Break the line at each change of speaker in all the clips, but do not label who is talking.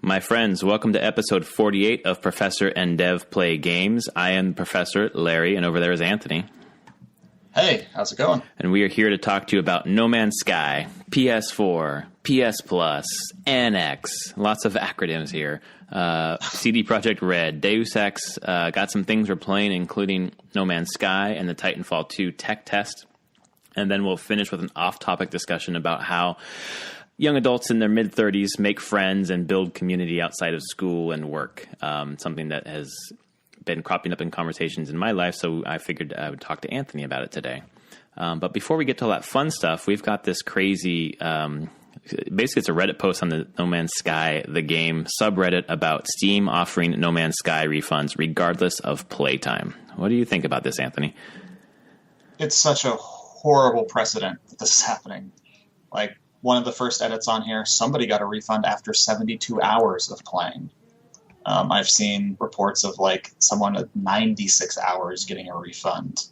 My friends, welcome to episode 48 of Professor and Dev Play Games. I am Professor Larry, and over there is Anthony.
Hey, how's it going?
And we are here to talk to you about No Man's Sky, PS4, PS Plus, NX, lots of acronyms here, CD Projekt Red, Deus Ex, got some things we're playing, including No Man's Sky and the Titanfall 2 tech test. And then we'll finish with an off-topic discussion about how young adults in their mid-30s make friends and build community outside of school and work, something that has been cropping up in conversations in my life, so I figured I would talk to Anthony about it today. But before we get to all that fun stuff, we've got this crazy, basically it's a Reddit post on the No Man's Sky, the game subreddit about Steam offering No Man's Sky refunds regardless of playtime. What do you think about this, Anthony?
It's such a horrible precedent that this is happening. Like, one of the first edits on here, somebody got a refund after 72 hours of playing. I've seen reports of like someone at 96 hours getting a refund.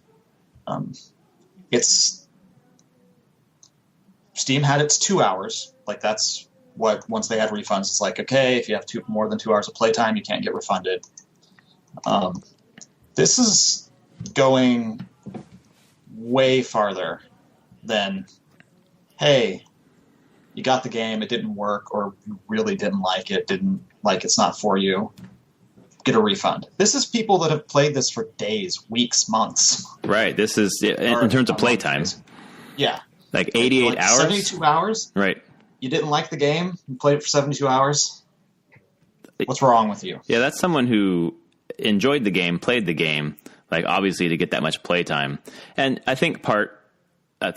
Steam had its 2 hours. Like that's what, once they had refunds, it's like, okay, if you have more than 2 hours of playtime, you can't get refunded. This is going way farther than, hey, you got the game, it didn't work, or you really didn't like it, it's not for you, get a refund. This is people that have played this for days, weeks, months.
Right. This is, in terms of playtime.
Yeah.
Like 88 hours?
72 hours?
Right.
You didn't like the game, you played it for 72 hours? What's wrong with you?
Yeah, that's someone who enjoyed the game, played the game, like obviously to get that much playtime. And I think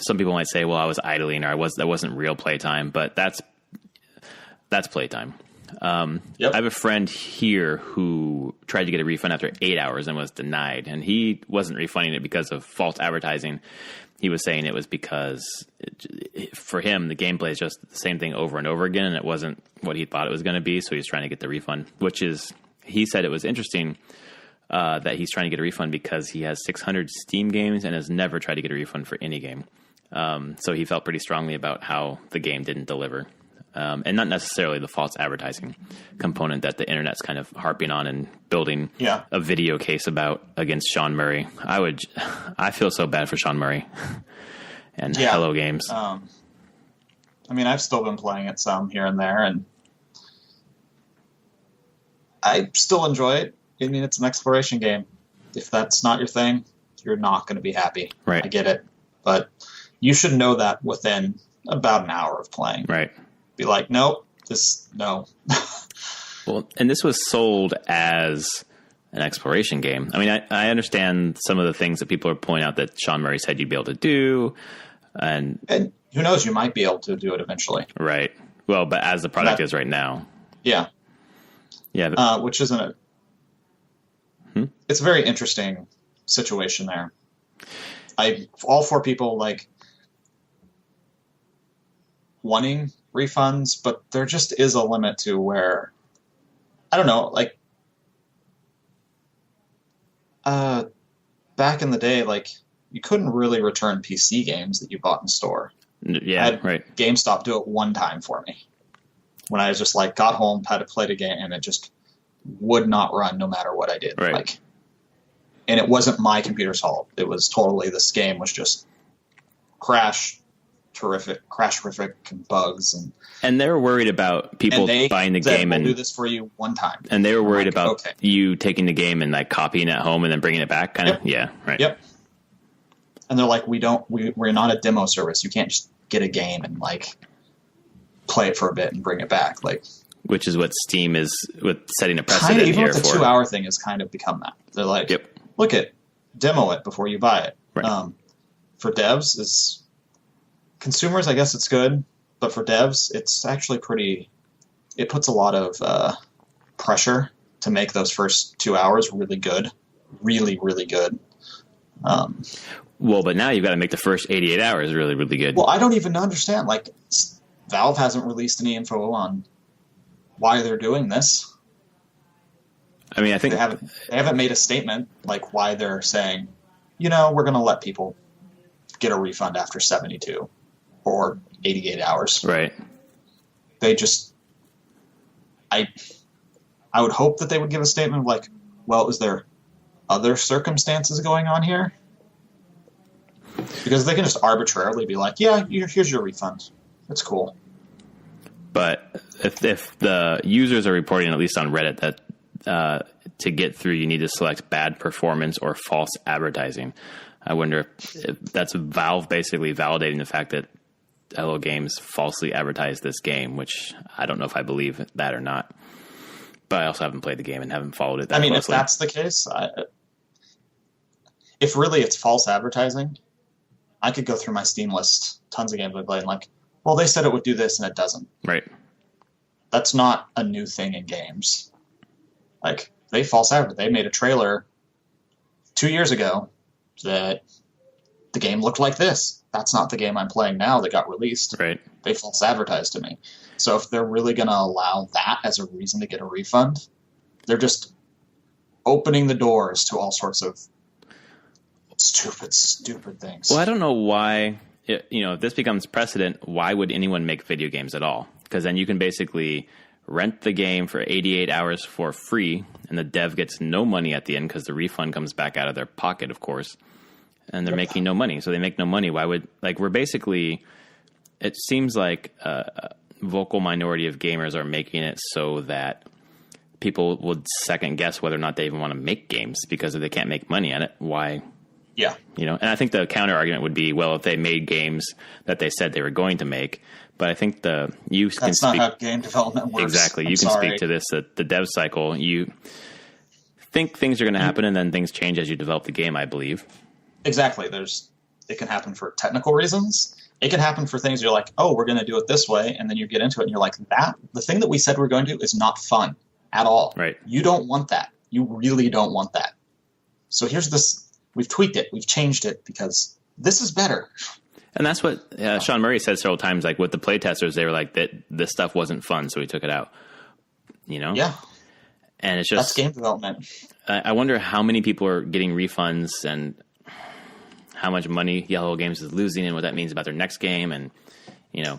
some people might say, well, I was idling or that wasn't real playtime, but that's playtime.
Yep.
I have a friend here who tried to get a refund after 8 hours and was denied, and he wasn't refunding it because of false advertising. He was saying it was because for him, the gameplay is just the same thing over and over again, and it wasn't what he thought it was going to be, so he's trying to get the refund, he said it was interesting that he's trying to get a refund because he has 600 Steam games and has never tried to get a refund for any game. So he felt pretty strongly about how the game didn't deliver. And not necessarily the false advertising component that the internet's kind of harping on and building a video case about against Sean Murray. I feel so bad for Sean Murray and Hello Games.
I mean, I've still been playing it some here and there, and I still enjoy it. I mean, it's an exploration game. If that's not your thing, you're not going to be happy.
Right.
I get it. But you should know that within about an hour of playing.
Right.
Be like, nope, no.
Well, and this was sold as an exploration game. I mean, I understand some of the things that people are pointing out that Sean Murray said you'd be able to do. And
who knows, you might be able to do it eventually.
Right. Well, but as the product is right now.
Yeah.
Yeah.
Which isn't It's a very interesting situation there. All four people like wanting refunds, but there just is a limit to where, I don't know, like back in the day, like you couldn't really return PC games that you bought in store.
Yeah,
I had
right.
GameStop do it one time for me when I was just like got home, had to play the game, and it just would not run no matter what I did.
Right.
Like, and it wasn't my computer's fault. It was totally, this game was just crash terrific and bugs,
and they were worried about people buying the game
we'll
and
do this for you one time.
And they were worried about you taking the game and like copying it at home and then bringing it back, kind of. Yeah, right.
Yep. And they're like, we're not a demo service. You can't just get a game and like play it for a bit and bring it back, like. Which
is what Steam is with setting a precedent
even
here
with the
for.
2 hour thing has kind of become that. They're like, look it, demo it before you buy it.
Right.
For devs, consumers, I guess it's good, but for devs, it's actually it puts a lot of pressure to make those first 2 hours really good. Really, really good.
Well, but now you've got to make the first 88 hours really, really good.
Well, I don't even understand. Like, Valve hasn't released any info on why they're doing this.
I mean, I think
they haven't made a statement like why they're saying, we're going to let people get a refund after 72 or 88 hours.
Right.
I I would hope that they would give a statement of like, well, is there other circumstances going on here? Because they can just arbitrarily be like, yeah, here's your refund. It's cool.
But if the users are reporting, at least on Reddit, that to get through, you need to select bad performance or false advertising. I wonder if that's Valve basically validating the fact that Hello Games falsely advertised this game, which I don't know if I believe that or not. But I also haven't played the game and haven't followed it that closely.
If that's the case, if really it's false advertising, I could go through my Steam list, tons of games I played, and like, well, they said it would do this and it doesn't.
Right.
That's not a new thing in games. Like, they false advertised. They made a trailer 2 years ago that the game looked like this. That's not the game I'm playing now that got released.
Right.
They false advertised to me. So if they're really going to allow that as a reason to get a refund, they're just opening the doors to all sorts of stupid things.
Well, I don't know why, if this becomes precedent, why would anyone make video games at all? Because then you can basically rent the game for 88 hours for free, and the dev gets no money at the end because the refund comes back out of their pocket, of course. And they're making no money. So they make no money. Why would, we're basically, it seems like a vocal minority of gamers are making it so that people would second guess whether or not they even want to make games, because if they can't make money at it, why?
Yeah.
And I think the counter argument would be, well, if they made games that they said they were going to make, but I think
that's not how game development works.
Exactly. You can speak to this, the dev cycle. You think things are going to happen and then things change as you develop the game, I believe.
Exactly. It can happen for technical reasons. It can happen for things you're like, oh, we're going to do it this way, and then you get into it and you're like, the thing that we said we're going to do is not fun at all.
Right.
You don't want that. You really don't want that. So here's this. We've tweaked it. We've changed it because this is better.
And that's what Sean Murray said several times. Like with the playtesters, they were like that this stuff wasn't fun, so we took it out.
Yeah.
And it's just
that's game development.
I wonder how many people are getting refunds and how much money Hello Games is losing and what that means about their next game. And,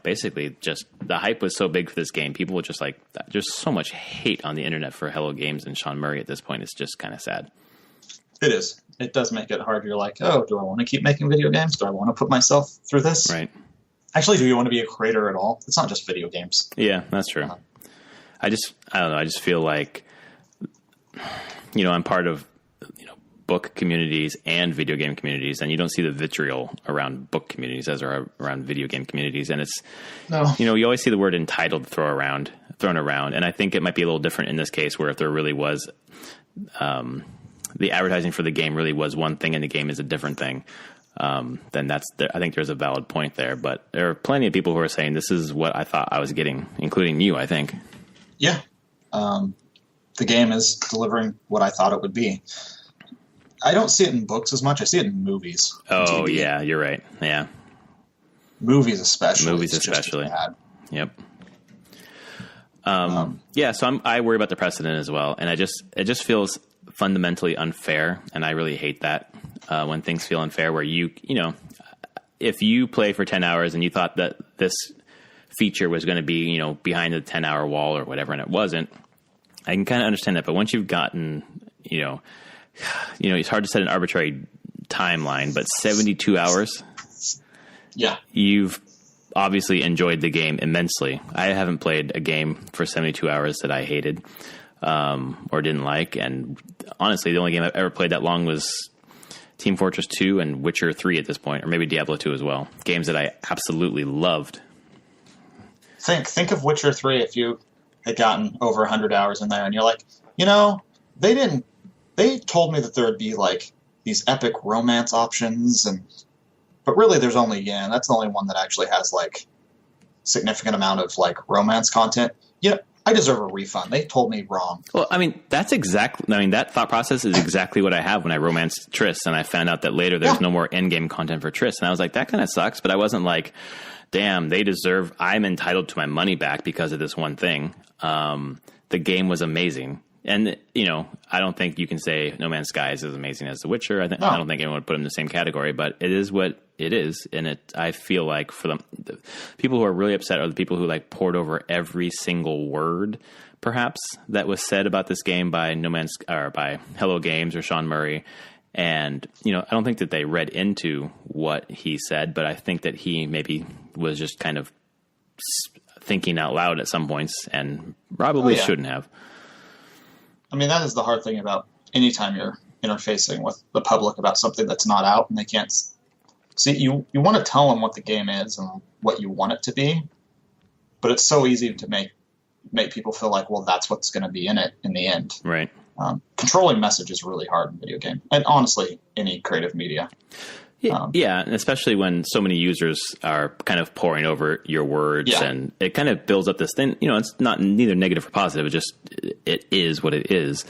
basically just the hype was so big for this game. People were just like, there's so much hate on the internet for Hello Games and Sean Murray at this point. It's just kind of sad.
It is. It does make it hard. You're like, oh, do I want to keep making video games? Do I want to put myself through this?
Right.
Actually, do you want to be a creator at all? It's not just video games.
Yeah, that's true. I don't know. I just feel like, I'm part of, book communities and video game communities, and you don't see the vitriol around book communities as are around video game communities. And it's, you always see the word entitled thrown around. And I think it might be a little different in this case, where if there really was, the advertising for the game really was one thing and the game is a different thing, then I think there's a valid point there. But there are plenty of people who are saying this is what I thought I was getting, including you, I think.
Yeah. The game is delivering what I thought it would be. I don't see it in books as much. I see it in movies.
Oh, TV. Yeah, you're right. Yeah.
Movies especially.
Just as bad. Yep. Yeah, so I worry about the precedent as well. And it just feels fundamentally unfair, and I really hate that when things feel unfair, where if you play for 10 hours and you thought that this feature was going to be, behind the 10-hour wall or whatever, and it wasn't, I can kind of understand that. But once you've gotten, it's hard to set an arbitrary timeline, but 72 hours,
yeah,
you've obviously enjoyed the game immensely. I haven't played a game for 72 hours that I hated or didn't like. And honestly, the only game I've ever played that long was Team Fortress 2 and Witcher 3 at this point, or maybe Diablo 2 as well. Games that I absolutely loved.
Think of Witcher 3 if you had gotten over 100 hours in there and you're like, they told me that there would be like these epic romance options, but really there's only, that's the only one that actually has like significant amount of like romance content. I deserve a refund. They told me wrong.
Well, that thought process is exactly what I have when I romanced Triss, and I found out that later there's no more endgame content for Triss, and I was like, that kind of sucks, but I wasn't like, damn, I'm entitled to my money back because of this one thing. The game was amazing. And, I don't think you can say No Man's Sky is as amazing as The Witcher. I don't think anyone would put them in the same category, but it is what it is. And I feel like for the people who are really upset are the people who like poured over every single word, perhaps, that was said about this game by by Hello Games or Sean Murray. And, I don't think that they read into what he said, but I think that he maybe was just kind of thinking out loud at some points and probably shouldn't have.
I mean, that is the hard thing about anytime you're interfacing with the public about something that's not out and they can't see. You want to tell them what the game is and what you want it to be, but it's so easy to make people feel like, well, that's what's going to be in it in the end.
Right.
Controlling message is really hard in video game, and honestly, any creative media.
Yeah, and especially when so many users are kind of pouring over your words, and it kind of builds up this thing. It's not neither negative or positive. It is what it is.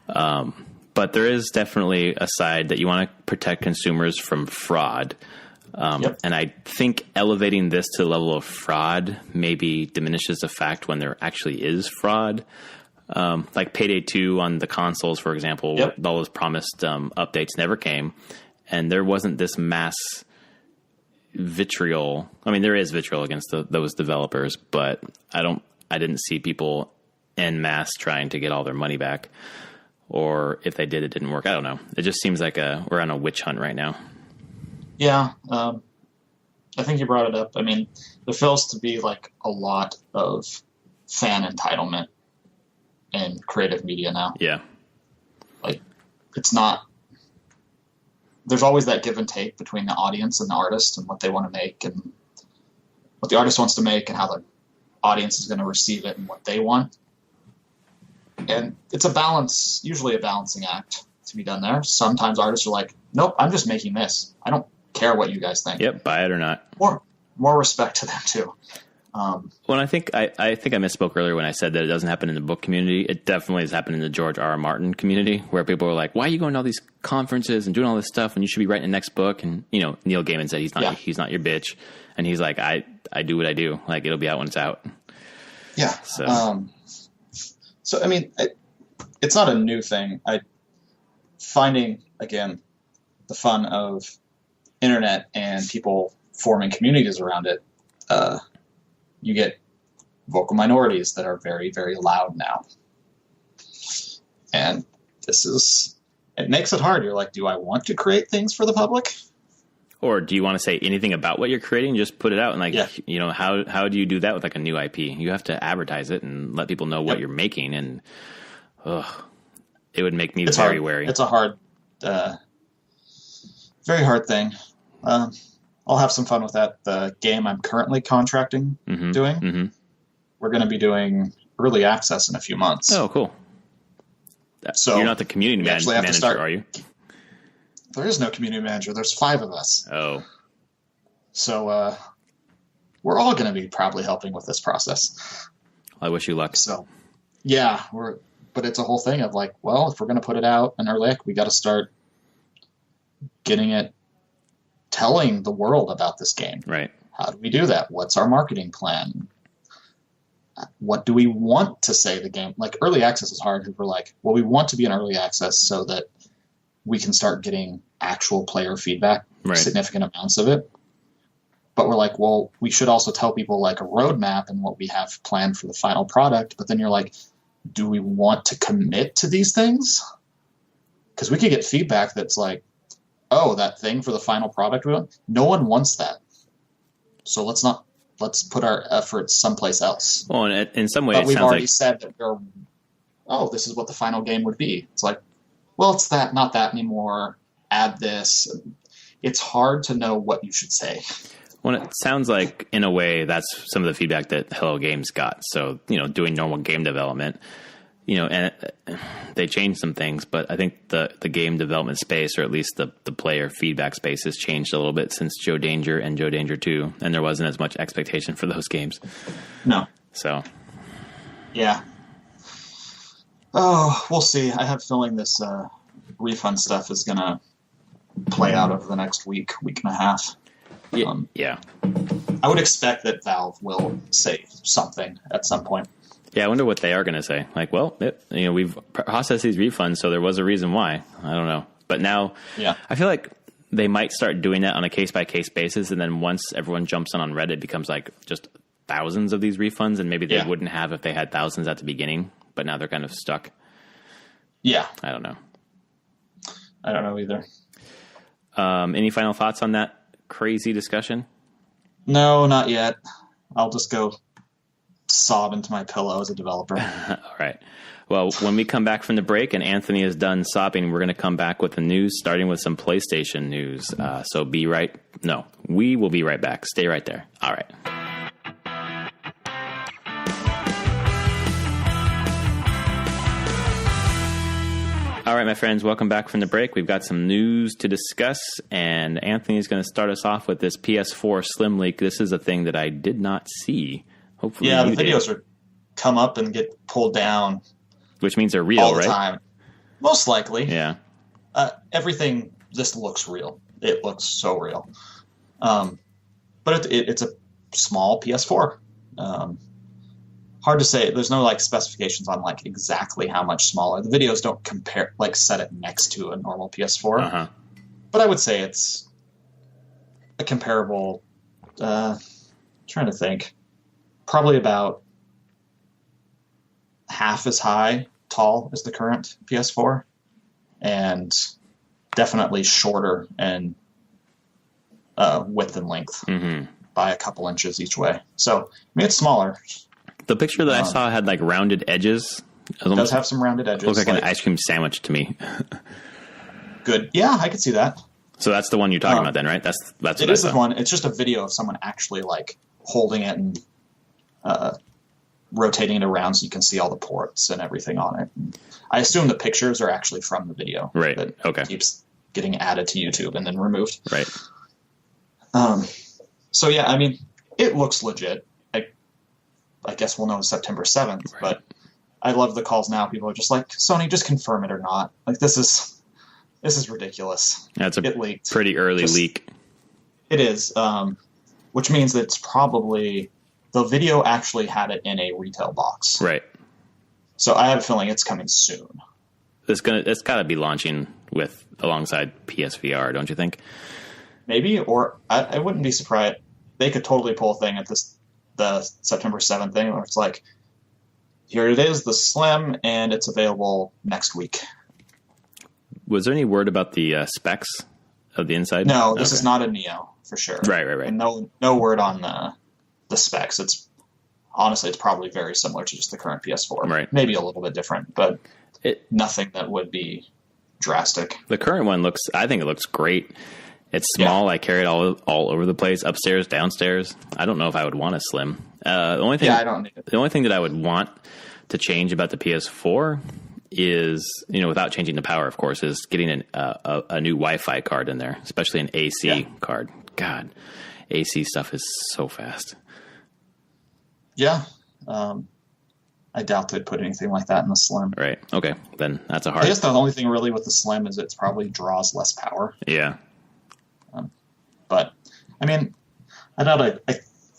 But there is definitely a side that you want to protect consumers from fraud. And I think elevating this to the level of fraud maybe diminishes the fact when there actually is fraud. Like Payday 2 on the consoles, for example, where all those promised updates never came. And there wasn't this mass vitriol. I mean, there is vitriol against those developers, but I didn't see people en masse trying to get all their money back. Or if they did, it didn't work. I don't know. It just seems like we're on a witch hunt right now. Yeah.
I think you brought it up. I mean, there feels to be like a lot of fan entitlement in creative media now.
Yeah.
Like, it's not... There's always that give and take between the audience and the artist and what they want to make and what the artist wants to make and how the audience is going to receive it and what they want. And it's usually a balancing act to be done there. Sometimes artists are like, nope, I'm just making this. I don't care what you guys think.
Yep, buy it or not.
More respect to them, too.
Well, I think I misspoke earlier when I said that it doesn't happen in the book community. It definitely has happened in the George R. R. Martin community, where people are like, "Why are you going to all these conferences and doing all this stuff when you should be writing the next book?" And Neil Gaiman said he's not your bitch, and he's like, "I do what I do. Like, it'll be out when it's out."
Yeah. So I mean, it's not a new thing. Finding again the fun of internet and people forming communities around it. You get vocal minorities that are very, very loud now. And it makes it hard. You're like, do I want to create things for the public?
Or do you want to say anything about what you're creating? Just put it out. And how do you do that with like a new IP? You have to advertise it and let people know what you're making. And it would make me very wary.
It's a hard, very hard thing. I'll have some fun with that. The game I'm currently contracting doing, we're going to be doing early access in a few months.
Oh, cool. So you're not the community manager, are you?
There is no community manager. There's 5 of us.
Oh.
So we're all going to be probably helping with this process.
I wish you luck.
So, yeah, but it's a whole thing of like, well, if we're going to put it out in early access, we got to start getting it, telling the world about this game.
Right.
How do we do that? What's our marketing plan? What do we want to say the game? Like, early access is hard because we're like, well, we want to be in early access so that we can start getting actual player feedback, significant amounts of it. But we're like, well, we should also tell people like a roadmap and what we have planned for the final product. But then you're like, do we want to commit to these things? Because we could get feedback that's like, oh, that thing for the final product, no one wants that. So let's put our efforts someplace else.
Well, and in some ways,
but we've already said that this is what the final game would be. It's like, well, it's that, not that anymore. Add this. It's hard to know what you should say.
Well, it sounds like, in a way, that's some of the feedback that Hello Games got. So, doing normal game development, and they changed some things, but I think the game development space, or at least the player feedback space, has changed a little bit since Joe Danger and Joe Danger 2, and there wasn't as much expectation for those games.
No.
So.
Yeah. Oh, we'll see. I have a feeling this refund stuff is going to play out over the next week and a half.
Yeah.
I would expect that Valve will say something at some point.
Yeah, I wonder what they are going to say. Like, well, we've processed these refunds, so there was a reason why. I don't know. But now, I feel like they might start doing that on a case-by-case basis, and then once everyone jumps on Reddit, it becomes like just thousands of these refunds, and maybe they wouldn't have if they had thousands at the beginning, but now they're kind of stuck.
Yeah.
I don't know.
I don't know either.
Any final thoughts on that crazy discussion?
No, not yet. I'll just go sob into my pillow as a developer.
All right. Well, when we come back from the break and Anthony is done sobbing, we're going to come back with the news, starting with some PlayStation news. So we will be right back. Stay right there. All right. All right, my friends, welcome back from the break. We've got some news to discuss, and Anthony is going to start us off with this PS4 Slim leak. This is a thing that I did not see. Hopefully,
the videos are come up and get pulled down,
which means they're real,
all the
right?
time. Most likely,
yeah.
Everything just looks real. It looks so real, but it's a small PS4. Hard to say. There's no specifications on exactly how much smaller. The videos don't compare, set it next to a normal PS4.
Uh-huh.
But I would say it's a comparable. Trying to think, probably about half as tall as the current PS4, and definitely shorter and width and length by a couple inches each way. So it's smaller.
The picture that I saw had rounded edges.
It does have some rounded edges.
Looks like an ice cream sandwich to me.
Good. Yeah, I could see that.
So that's the one you're talking about then, right? That's what
it is the one. It's just a video of someone actually holding it and rotating it around so you can see all the ports and everything on it. I assume the pictures are actually from the video.
Right.
That
okay.
keeps getting added to YouTube and then removed.
Right.
So yeah, it looks legit. I guess we'll know September 7th, right. But I love the calls now. People are just like, Sony, just confirm it or not. This is ridiculous.
That's a
it leaked.
Pretty early leak.
It is, which means that it's probably the video actually had it in a retail box.
Right.
So I have a feeling it's coming soon.
It's got to be launching alongside PSVR, don't you think?
Maybe, or I wouldn't be surprised. They could totally pull a thing at the September 7th thing where it's here it is, the Slim, and it's available next week. Was
there any word about the specs of the inside?
No, this is not a Neo for sure.
Right.
And no word on the specs. It's honestly, it's probably very similar to just the current PS4.
Right.
Maybe a little bit different, but nothing that would be drastic.
The current one I think it looks great. It's small. Yeah. I carry it all over the place, upstairs, downstairs. I don't know if I would want a Slim. The only thing that I would want to change about the PS4 is, without changing the power, of course, is getting a new Wi-Fi card in there, especially an AC card. God, AC stuff is so fast.
Yeah. I doubt they'd put anything like that in the Slim.
Right. Okay. Then that's a hard.
I guess the only thing really with the Slim is it probably draws less power.
Yeah.
But I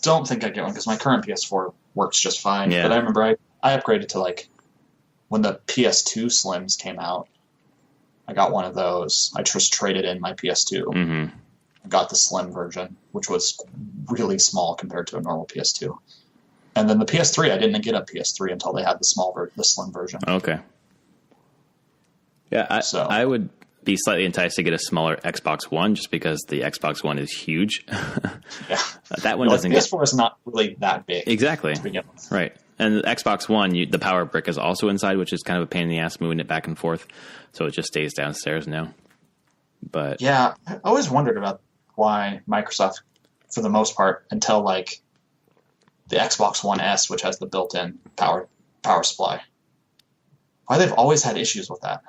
don't think I'd get one because my current PS4 works just fine.
Yeah.
But I remember I upgraded to when the PS2 Slims came out. I got one of those. I just traded in my PS2.
Mm-hmm.
I got the Slim version, which was really small compared to a normal PS2. And then the PS3, I didn't get a PS3 until they had the Slim version.
Okay. Yeah, I would be slightly enticed to get a smaller Xbox One just because the Xbox One is huge.
Yeah.
That one doesn't get...
PS4 is not really that big.
Exactly.
To begin with.
Right. And the Xbox One, the power brick is also inside, which is kind of a pain in the ass moving it back and forth. So it just stays downstairs now. But
yeah, I always wondered about why Microsoft, for the most part, until the Xbox One S, which has the built-in power supply, why they've always had issues with that.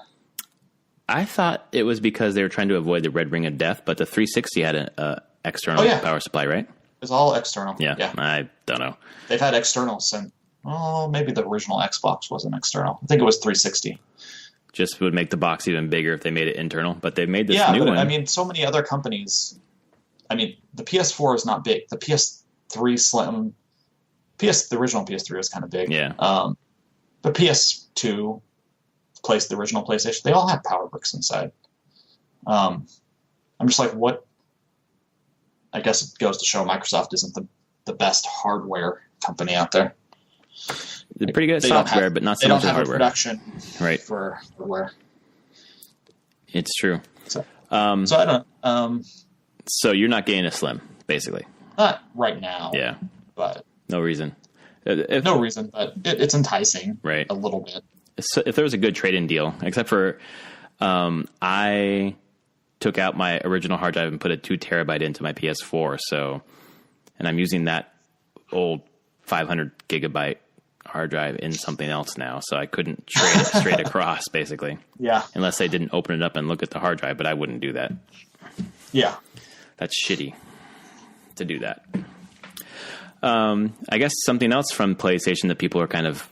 I thought it was because they were trying to avoid the red ring of death, but the 360 had an external power supply, right?
It's all external.
Yeah, I don't know.
They've had external since, maybe the original Xbox wasn't external. I think it was 360.
Just would make the box even bigger if they made it internal, but they made this new one.
So many other companies, the PS4 is not big. The PS3 Slim, the original PS3 was kind of big.
Yeah.
The PS2, the original PlayStation, they all had power bricks inside. I'm just like, what? I guess it goes to show Microsoft isn't the best hardware company out there.
They're pretty good at software, but not so much at hardware.
They don't have a production
right.
for hardware.
It's true.
So I don't.
So you're not getting a Slim, basically.
Not right now.
Yeah.
But
no reason.
No reason, but it's enticing.
Right.
A little bit.
So if there was a good trade-in deal, except for I took out my original hard drive and put a 2 terabyte into my PS4. And I'm using that old 500 gigabyte hard drive in something else now. So I couldn't trade it straight across, basically.
Yeah.
Unless they didn't open it up and look at the hard drive, but I wouldn't do that.
Yeah.
That's shitty to do that. I guess something else from PlayStation that people are kind of,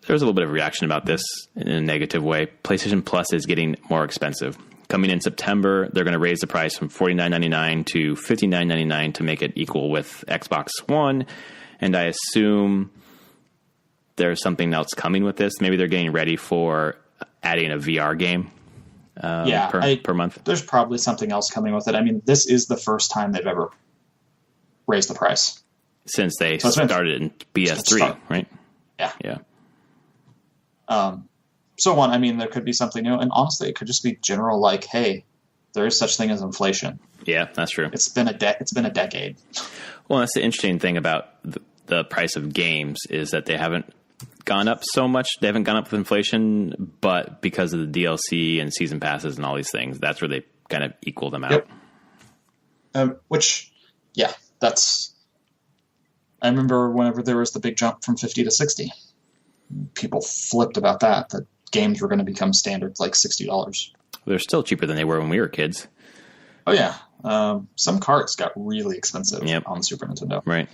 there's a little bit of reaction about this in a negative way. PlayStation Plus is getting more expensive. Coming in September, they're going to raise the price from $49.99 to $59.99 to make it equal with Xbox One. And I assume there's something else coming with this. Maybe they're getting ready for adding a VR game per month.
There's probably something else coming with it. I mean, this is the first time they've ever raised the price.
Since they started in PS3, right?
Yeah.
Yeah.
I mean, there could be something new. And honestly, it could just be general, like, hey, there is such thing as inflation.
Yeah, that's true.
It's been a decade.
Well, that's the interesting thing about the price of games is that they haven't gone up so much. They haven't gone up with inflation, but because of the DLC and season passes and all these things, that's where they kind of equal them out.
Yep. I remember whenever there was the big jump from 50 to 60, people flipped about that games were going to become standard like $60.
They're still cheaper than they were when we were kids.
Oh, yeah. Some carts got really expensive on the Super Nintendo.
Right.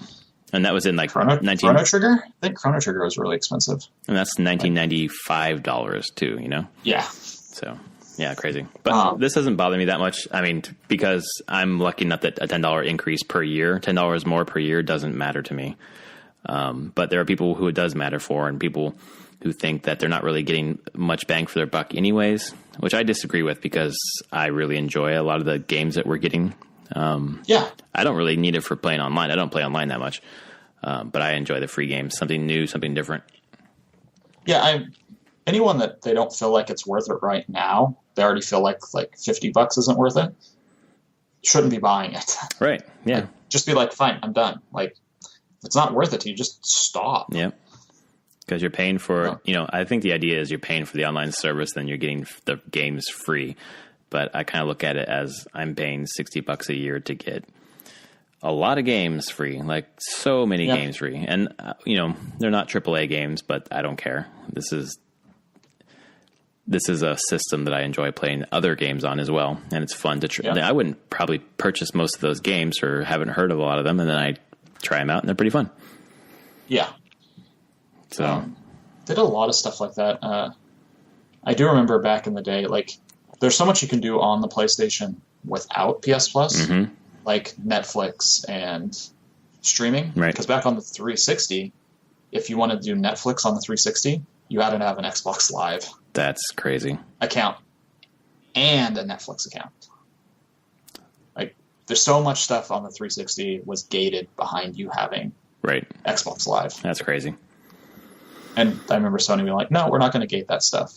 And that was in like
Chrono Trigger? I think Chrono Trigger was really expensive.
And that's $1995 too, you know?
Yeah.
So, yeah, crazy. But this doesn't bother me that much. I mean, because I'm lucky enough that a $10 increase per year, $10 more per year doesn't matter to me. But there are people who it does matter for, and people who think that they're not really getting much bang for their buck anyways, which I disagree with because I really enjoy a lot of the games that we're getting. I don't really need it for playing online. I don't play online that much. But I enjoy the free games, something new, something different.
Yeah, anyone that they don't feel like it's worth it right now, they already feel like $50 isn't worth it, shouldn't be buying it.
Right, yeah.
Like, just be like, fine, I'm done. Like, if it's not worth it to you, just stop.
Yeah. Because you're paying for, I think the idea is you're paying for the online service, then you're getting the games free. But I kind of look at it as I'm paying $60 a year to get a lot of games free, like so many games free. And, they're not AAA games, but I don't care. This is a system that I enjoy playing other games on as well. And it's fun to I wouldn't probably purchase most of those games or haven't heard of a lot of them. And then I try them out and they're pretty fun.
Yeah.
So
they did a lot of stuff like that. I do remember back in the day, like there's so much you can do on the PlayStation without PS Plus, like Netflix and streaming.
Right.
Because back on the 360, if you wanted to do Netflix on the 360, you had to have an Xbox Live.
That's crazy.
Account and a Netflix account. Like there's so much stuff on the 360 was gated behind you having Xbox Live.
That's crazy.
And I remember Sony being like, no, we're not going to gate that stuff.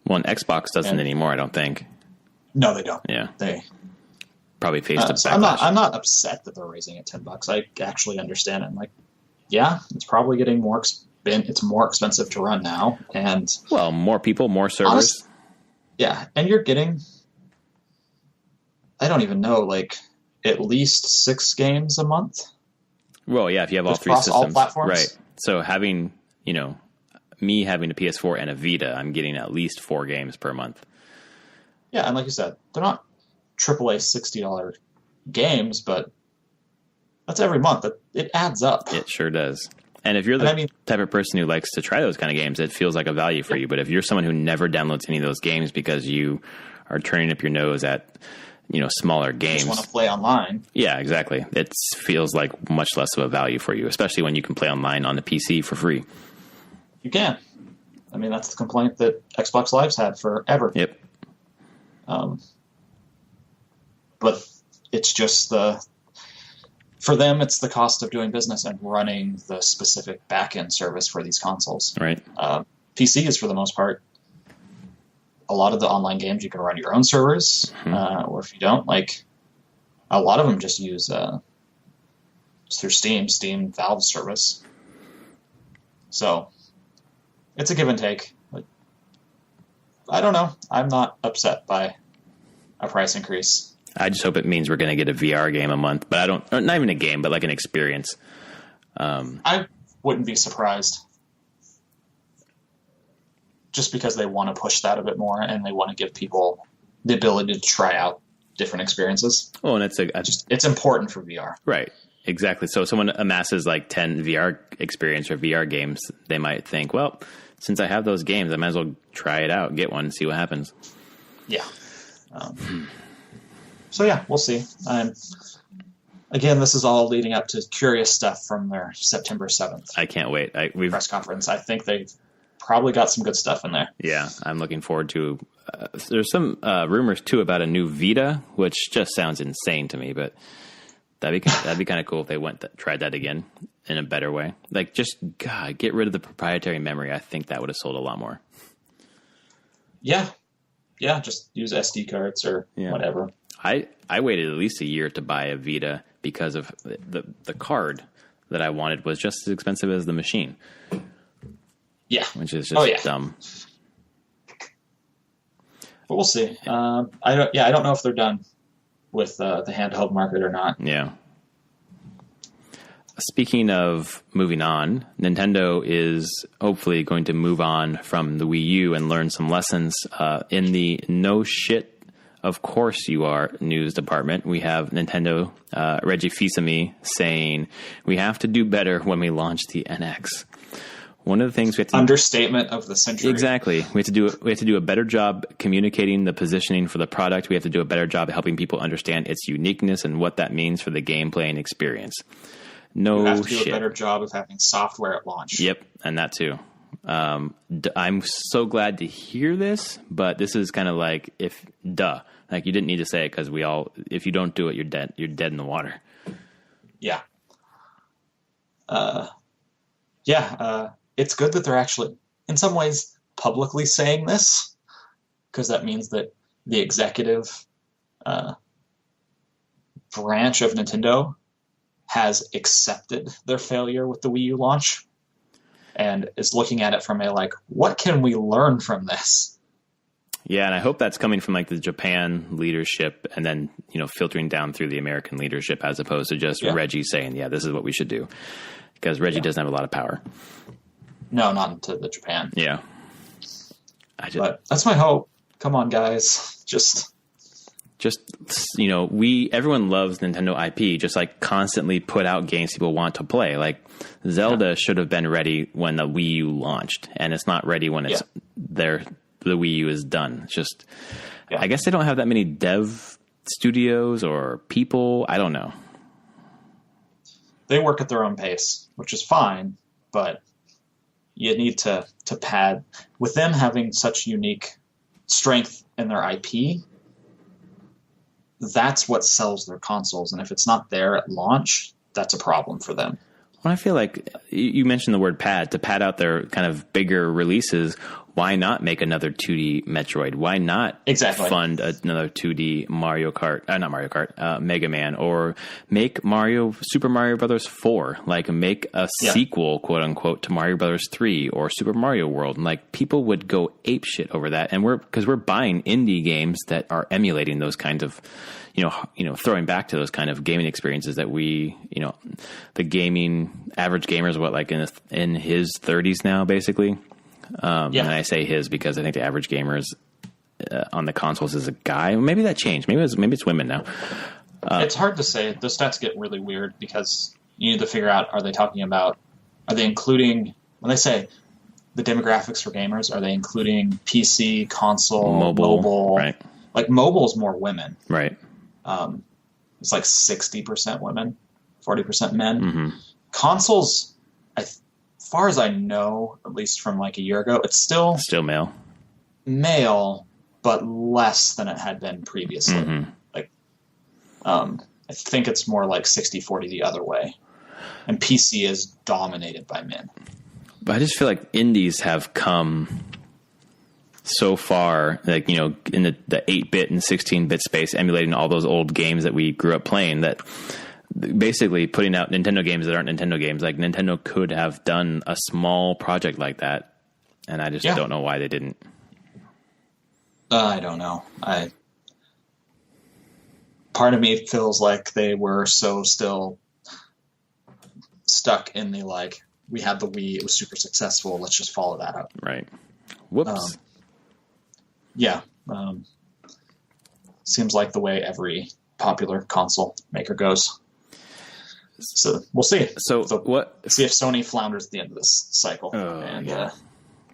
Well, and Xbox doesn't anymore, I don't think.
No, they don't.
Yeah.
They
probably faced a
so
backlash.
I'm not upset that they're raising it $10. I actually understand it. I'm like, yeah, it's probably getting more it's more expensive to run now. And
well, more people, more servers.
Yeah. And you're getting, I don't even know, like at least 6 games a month.
Well, yeah, if you have all three systems.
All platforms.
Right. So having, me having a PS4 and a Vita, I'm getting at least 4 games per month.
Yeah, and like you said, they're not AAA $60 games, but that's every month. It adds up.
It sure does. And if you're the type of person who likes to try those kind of games, it feels like a value for you. But if you're someone who never downloads any of those games because you are turning up your nose at, smaller games.
You just want to play online.
Yeah, exactly. It feels like much less of a value for you, especially when you can play online on the PC for free.
You can. I mean, that's the complaint that Xbox Live's had forever.
Yep.
but it's just for them, it's the cost of doing business and running the specific back-end service for these consoles.
Right.
PC is, for the most part, a lot of the online games you can run your own servers, or if you don't, like, a lot of them just use through Steam Valve service. So it's a give and take. But I don't know. I'm not upset by a price increase.
I just hope it means we're going to get a VR game a month, but not even a game, but like an experience.
I wouldn't be surprised. Just because they want to push that a bit more and they want to give people the ability to try out different experiences.
Oh, and
it's important for VR.
Right. Exactly. So if someone amasses like 10 VR experience or VR games, they might think, well, since I have those games, I might as well try it out, get one, and see what happens.
Yeah. So yeah, we'll see. Again, this is all leading up to curious stuff from their September 7th.
I can't wait.
Press conference. I think they've probably got some good stuff in there.
Yeah, I'm looking forward to. There's some rumors too about a new Vita, which just sounds insane to me, but that'd be kind of cool if they tried that again in a better way. Like, just get rid of the proprietary memory. I think that would have sold a lot more. Yeah,
just use SD cards or whatever.
I waited at least a year to buy a Vita because of the card that I wanted was just as expensive as the machine.
Yeah.
Which is just dumb.
But we'll see. I don't know if they're done with the handheld market or not.
Yeah. Speaking of moving on, Nintendo is hopefully going to move on from the Wii U and learn some lessons in the no shit, of course you are news department. We have Nintendo, Reggie Fils-Aimé saying we have to do better when we launch the NX. One of the things we have to
understatement of the century.
Exactly. We have to do a better job communicating the positioning for the product. We have to do a better job helping people understand its uniqueness and what that means for the gameplay and experience. No
shit. You have to do
shit.
a better job of having software at launch.
Yep, and that too. I'm so glad to hear this, but this is kind of like like you didn't need to say it because if you don't do it, you're dead. You're dead in the water.
Yeah. It's good that they're actually, in some ways, publicly saying this, because that means that the executive branch of Nintendo has accepted their failure with the Wii U launch and is looking at it from what can we learn from this?
Yeah, and I hope that's coming from like the Japan leadership and then, filtering down through the American leadership as opposed to just Reggie saying, this is what we should do. Because Reggie doesn't have a lot of power. No,
not into the Japan.
Yeah.
But that's my hope. Come on, guys.
Everyone loves Nintendo IP, just like constantly put out games people want to play. Like Zelda should have been ready when the Wii U launched, and it's not ready when it's there. The Wii U is done. It's just, I guess they don't have that many dev studios or people. I don't know.
They work at their own pace, which is fine, but you need to pad. With them having such unique strength in their IP, that's what sells their consoles. And if it's not there at launch, that's a problem for them.
Well, I feel like you mentioned the word pad. To pad out their kind of bigger releases, why not make another 2D Metroid? Why not fund another 2D Mario Kart? Not Mario Kart, Mega Man, or make Super Mario Brothers 4. Like make a sequel, quote unquote, to Mario Brothers 3 or Super Mario World. And like people would go ape shit over that, and because we're buying indie games that are emulating those kinds of, throwing back to those kind of gaming experiences that we, the gaming average gamer is in his 30s now, basically. And I say his because I think the average gamer is on the consoles is a guy. Maybe that changed. Maybe it's women now.
It's hard to say. The stats get really weird because you need to figure out, are they including, when they say the demographics for gamers, are they including PC, console, mobile?
Right.
Like mobile is more women.
Right.
It's like 60% women, 40% men.
Mm-hmm.
Consoles, as far as I know, at least from like a year ago, it's still
male,
but less than it had been previously.
Mm-hmm.
Like I think it's more like 60-40 the other way. And PC is dominated by min.
But I just feel like indies have come so far, like, you know, in the 8-bit and 16-bit space, emulating all those old games that we grew up playing, that basically putting out Nintendo games that aren't Nintendo games. Like, Nintendo could have done a small project like that, and I just don't know why they didn't.
I don't know. Part of me feels like they were so still stuck in the, like, we had the Wii, it was super successful, let's just follow that up.
Right. Whoops.
Seems like the way every popular console maker goes. So we'll see.
So
see if Sony flounders at the end of this cycle.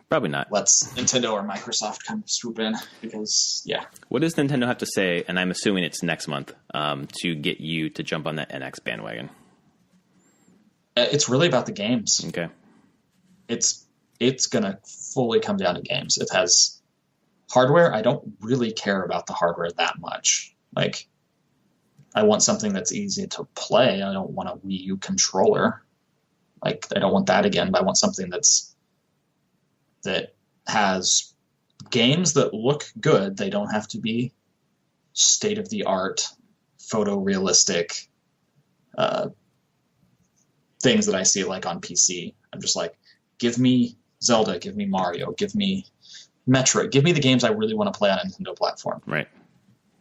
Probably not.
Let's Nintendo or Microsoft kind of swoop in because,
What does Nintendo have to say, and I'm assuming it's next month, to get you to jump on that NX bandwagon?
It's really about the games.
Okay.
It's going to fully come down to games. It has hardware. I don't really care about the hardware that much. Like, I want something that's easy to play. I don't want a Wii U controller. Like, I don't want that again, but I want something that has games that look good. They don't have to be state-of-the-art, photorealistic things that I see like on PC. I'm just like, give me Zelda, give me Mario, give me Metroid, give me the games I really want to play on a Nintendo platform.
Right.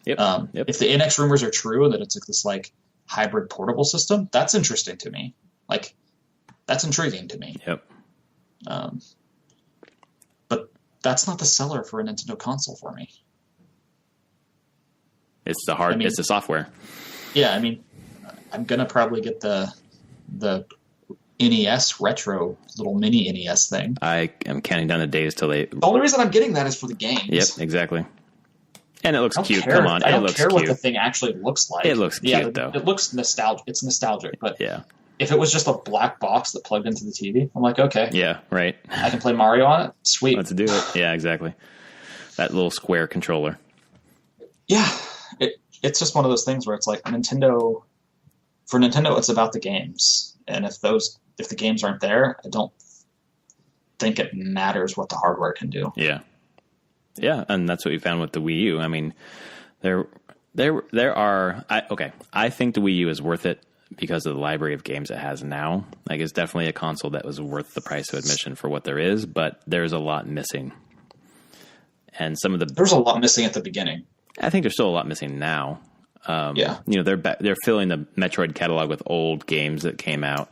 Yep.
If the NX rumors are true, that it's like this like hybrid portable system, that's interesting to me. Like, that's intriguing to me.
Yep.
But that's not the seller for a Nintendo console for me.
It's the it's the software.
Yeah, I mean, I'm gonna probably get the NES retro little mini NES thing.
I am counting down the days till they.
The only reason I'm getting that is for the games.
Yep, exactly. And it looks cute.
Care.
Come on,
I don't
it looks
care
cute.
what the thing actually looks like.
It looks cute though.
It looks nostalgic. It's nostalgic, but
yeah.
If it was just a black box that plugged into the TV, I'm like, okay.
Yeah, right.
I can play Mario on it. Sweet.
Let's do it. Yeah, exactly. That little square controller.
Yeah. It's just one of those things where it's like Nintendo. For Nintendo, it's about the games, and if the games aren't there, I don't think it matters what the hardware can do.
Yeah, yeah, and that's what we found with the Wii U. I mean, there are. I think the Wii U is worth it because of the library of games it has now. Like, it's definitely a console that was worth the price of admission for what there is, but there's a lot missing. And there's a lot missing
at the beginning.
I think there's still a lot missing now. You know, they're filling the Metroid catalog with old games that came out.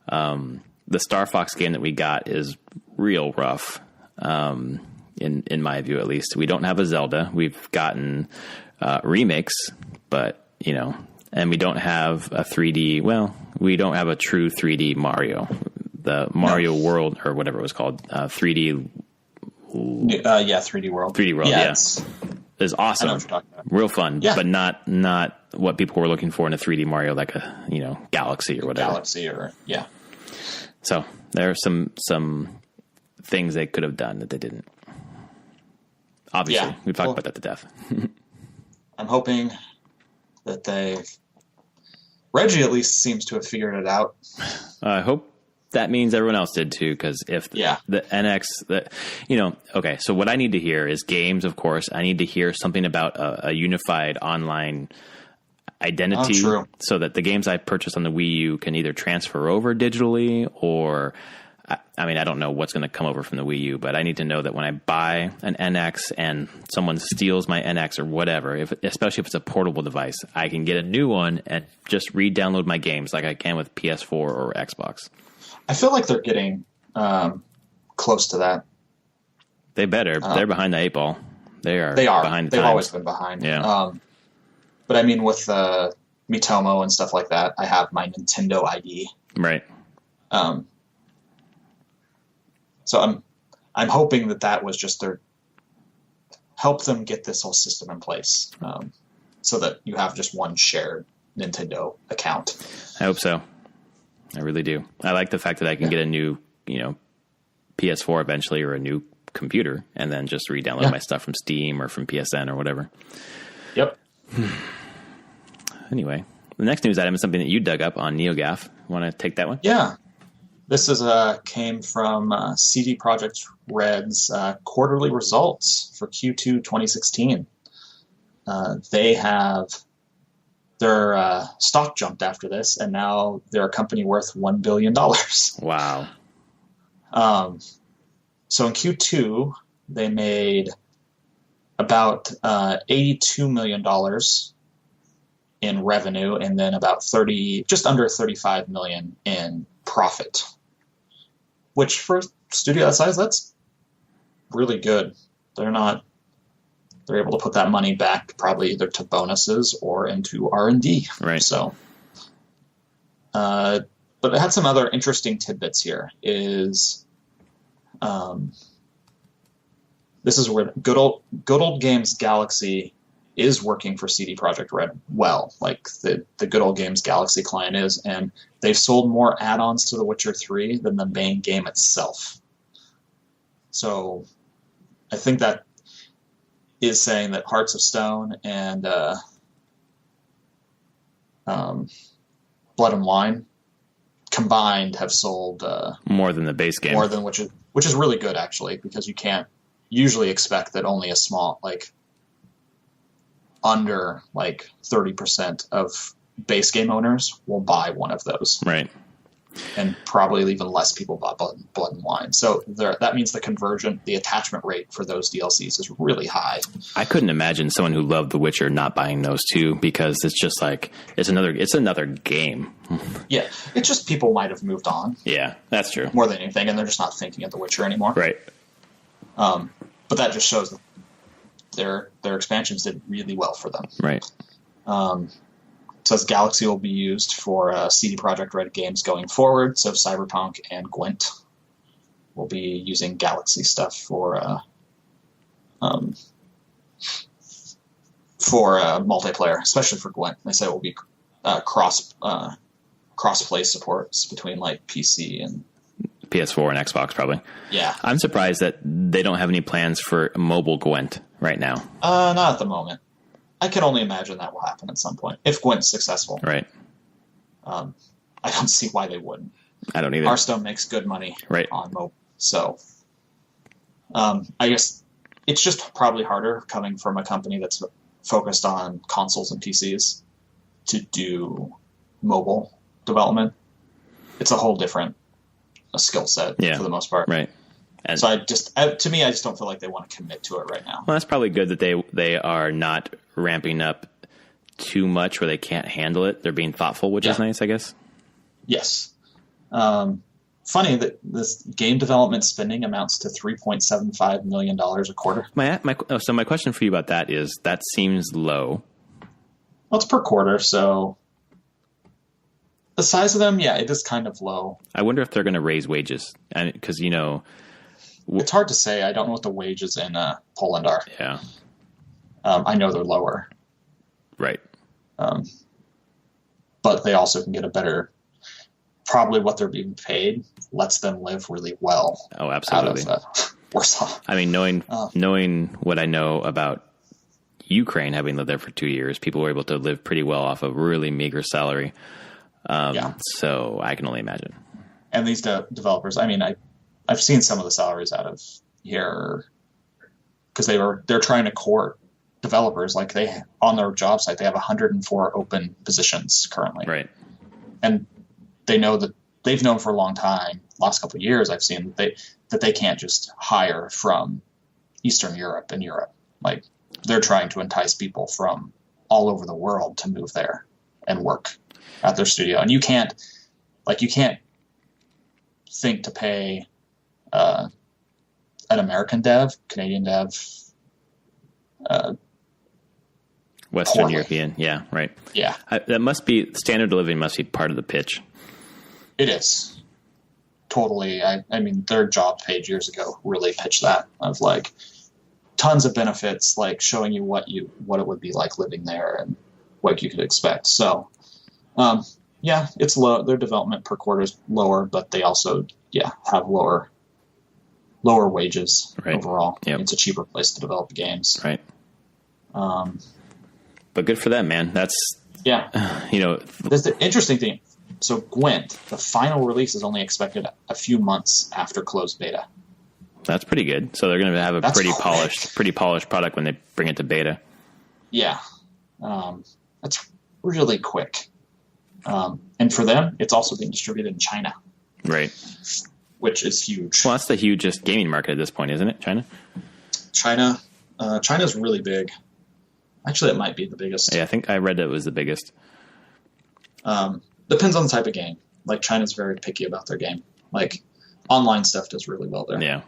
The Star Fox game that we got is real rough, in my view at least. We don't have a Zelda. We've gotten remakes, but, you know, and we don't have a 3D. Well, we don't have a true 3D Mario. The Mario World, or whatever it was called, 3D.
3D World.
3D World, yeah. Is awesome.
I know what you're talking about.
Real fun, but not what people were looking for in a 3D Mario, like a, you know, Galaxy or whatever. So there are some things they could have done that they didn't. Obviously, we've talked about that to death.
I'm hoping that Reggie at least seems to have figured it out.
I hope that means everyone else did too, because if the NX, okay, so what I need to hear is games, of course. I need to hear something about a unified online identity so that the games I purchased on the Wii U can either transfer over digitally or, I mean, I don't know what's going to come over from the Wii U, but I need to know that when I buy an NX and someone steals my NX or whatever, especially if it's a portable device, I can get a new one and just re-download my games like I can with PS4 or Xbox.
I feel like they're getting close to that.
They better. They're behind the 8 ball. They are behind the times.
They've always been behind.
Yeah.
But I mean, with Mitomo and stuff like that, I have my Nintendo ID.
Right.
So I'm hoping that was just help them get this whole system in place, so that you have just one shared Nintendo account.
I hope so. I really do. I like the fact that I can get a new, PS4 eventually, or a new computer, and then just re-download my stuff from Steam or from PSN or whatever.
Yep.
Anyway, the next news item is something that you dug up on NeoGAF. Want to take that one?
Yeah. This is came from CD Projekt Red's quarterly results for Q2 2016. They have their stock jumped after this, and now they're a company worth $1 billion.
Wow.
So in Q2, they made about $82 million in revenue, and then about just under $35 million in profit. Which for a studio that size, that's really good. They're able to put that money back probably either to bonuses or into R&D.
Right.
So, but it had some other interesting tidbits here. This is where good old games Galaxy is working for CD Projekt Red well, like the Good Old Games Galaxy client is, and they've sold more add-ons to The Witcher 3 than the main game itself. So I think that is saying that Hearts of Stone and Blood and Wine combined have sold
more than the base game.
More than which is really good, actually, because you can't usually expect that only a small, under 30% of base game owners will buy one of those.
Right.
And probably even less people buy Blood and Wine. So that means the conversion, the attachment rate for those DLCs is really high.
I couldn't imagine someone who loved The Witcher not buying those two, because it's just it's another game.
Yeah. It's just people might have moved on.
Yeah, that's true.
More than anything, and they're just not thinking of The Witcher anymore.
Right.
But that just shows that their expansions did really well for them.
Right.
It says Galaxy will be used for CD Projekt Red games going forward. So Cyberpunk and Gwent will be using Galaxy stuff for multiplayer, especially for Gwent. They say it will be cross-play supports between PC and
PS4 and Xbox, probably.
Yeah.
I'm surprised that they don't have any plans for mobile Gwent right now.
Not at the moment. I can only imagine that will happen at some point if Gwent's successful.
Right.
I don't see why they wouldn't.
I don't either.
Hearthstone makes good money on mobile. So I guess it's just probably harder coming from a company that's focused on consoles and PCs to do mobile development. It's a whole different skill set for the most part.
Right. And
so I just don't feel like they want to commit to it right now.
Well, that's probably good that they are not ramping up too much where they can't handle it. They're being thoughtful, which is nice, I guess.
Yes. Funny that this game development spending amounts to $3.75 million a quarter.
So my question for you about that is, that seems low.
Well, it's per quarter, so the size of them, it is kind of low.
I wonder if they're going to raise wages, because
it's hard to say. I don't know what the wages in Poland are.
Yeah.
I know they're lower.
Right.
But they also can get a better, probably what they're being paid lets them live really well.
Oh, absolutely.
Out of Warsaw.
I mean, knowing what I know about Ukraine, having lived there for 2 years, people were able to live pretty well off a really meager salary. So I can only imagine.
And these developers, I mean, I've seen some of the salaries out of here because they're trying to court developers. On their job site, they have 104 open positions currently.
Right.
And they know that they've known for a long time, last couple of years, I've seen that they can't just hire from Eastern Europe and Europe. They're trying to entice people from all over the world to move there and work at their studio. And you can't think to pay an American dev, Canadian dev,
Western
poorly.
European. Yeah, right.
Yeah.
Standard of living must be part of the pitch.
It is. Totally. I mean, their job page years ago really pitched that of tons of benefits, showing you what it would be like living there and what you could expect. So, it's low. Their development per quarter is lower, but they also, have lower wages overall.
Yep.
It's a cheaper place to develop games.
Right. But good for them, man. That's
Yeah.
You know,
That's the interesting thing. So Gwent, the final release is only expected a few months after closed beta.
that's pretty good. So they're going to have a
That's
pretty
quick.
polished product when they bring it to beta.
Yeah. That's really quick. And for them, it's also being distributed in China,
Right.
which is huge.
Well, that's the hugest gaming market at this point, isn't it? China?
China's really big. Actually, it might be the biggest.
Yeah, I think I read that it was the biggest.
Depends on the type of game. Like, China's very picky about their game. Like, online stuff does really well there.
Yeah.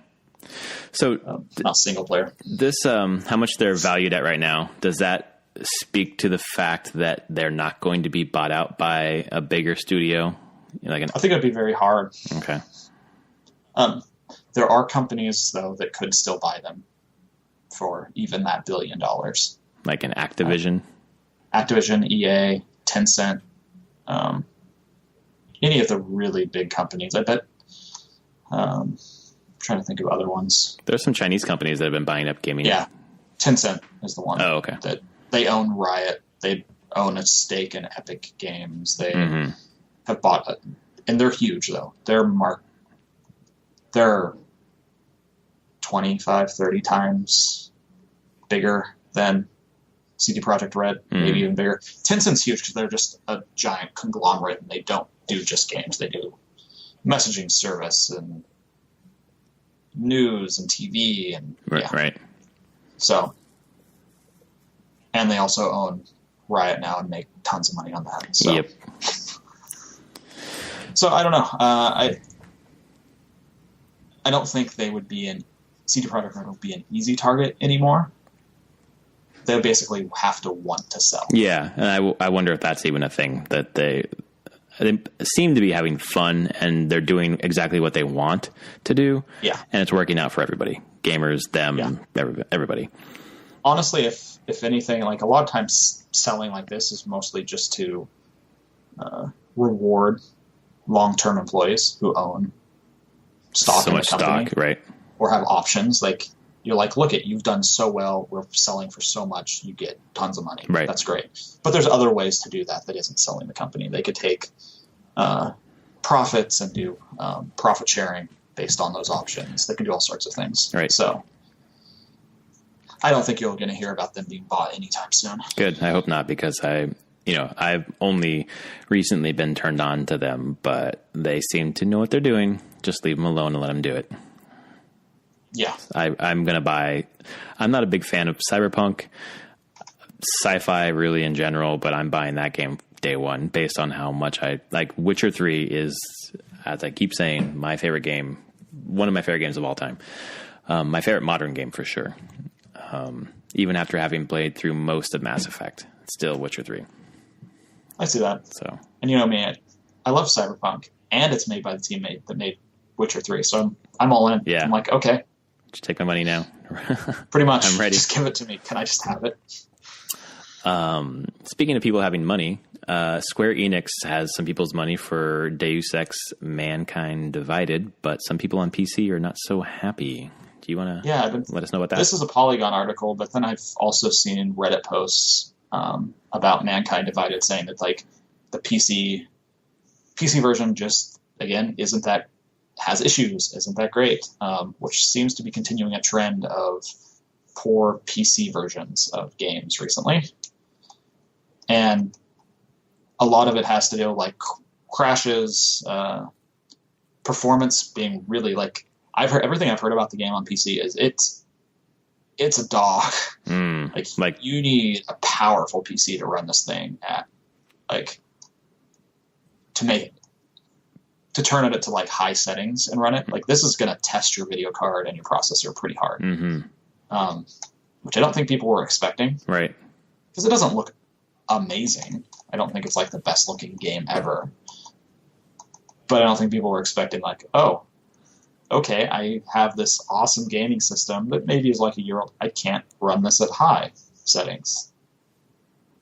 So
Not single player.
this, how much they're valued at right now, does that speak to the fact that they're not going to be bought out by a bigger studio?
I think it'd be very hard.
Okay.
There are companies, though, that could still buy them for even that $1 billion.
Like an Activision?
Activision, EA, Tencent, any of the really big companies. I bet. I'm trying to think of other ones.
There's some Chinese companies that have been buying up gaming.
Yeah, Tencent is the one.
Oh, okay.
That they own Riot. They own a stake in Epic Games. They have bought it, and they're huge though. They're 25, 30 times bigger than CD Projekt Red, maybe even bigger. Tencent's huge because they're just a giant conglomerate, and they don't do just games. They do messaging service and news and TV and
Right.
So, and they also own Riot now and make tons of money on that. So,
Yep.
So I don't know. I don't think they would be CD Projekt Red would be an easy target anymore. They basically have to want to sell.
Yeah, and I wonder if that's even a thing, that they seem to be having fun and they're doing exactly what they want to do.
Yeah.
And it's working out for everybody. Gamers, them, everybody.
Honestly, if anything, like a lot of times selling like this is mostly just to reward long-term employees who own stock
So
in the
much
company.
stock, right?
Or have options. Like, you're like, look you've done so well, we're selling for so much, you get tons of money.
Right.
That's great. But there's other ways to do that isn't selling the company. They could take profits and do profit sharing based on those options. They can do all sorts of things.
Right.
So I don't think you're going to hear about them being bought anytime soon.
Good. I hope not, because I've only recently been turned on to them, but they seem to know what they're doing. Just leave them alone and let them do it.
Yeah.
I'm going to buy. I'm not a big fan of Cyberpunk, sci-fi really in general, but I'm buying that game day one based on how much I like. Witcher 3 is, as I keep saying, my favorite game, one of my favorite games of all time. My favorite modern game for sure. Even after having played through most of Mass Effect, still Witcher 3.
I see that.
So,
and you know me, I love Cyberpunk, and it's made by the teammate that made Witcher 3, so I'm all in.
Yeah.
I'm like, okay.
just take my money now.
Pretty much.
I'm ready.
Just give it to me. Can I just have it?
Speaking of people having money, Square Enix has some people's money for Deus Ex Mankind Divided, but some people on PC are not so happy. Do you want to let us know about that?
This is a Polygon article, but then I've also seen Reddit posts about Mankind Divided saying that like the PC version just, again, has issues, isn't that great, which seems to be continuing a trend of poor PC versions of games recently. And a lot of it has to do with like crashes, performance being really like, everything I've heard about the game on PC is it's a dog. Like you need a powerful PC to run this thing at, like, to turn it to like high settings and run it. Like, this is going to test your video card and your processor pretty hard. Which I don't think people were expecting.
Right.
Because it doesn't look amazing. I don't think it's like the best looking game ever. But I don't think people were expecting like, oh, okay, I have this awesome gaming system that maybe is like a year old. I can't run this at high settings.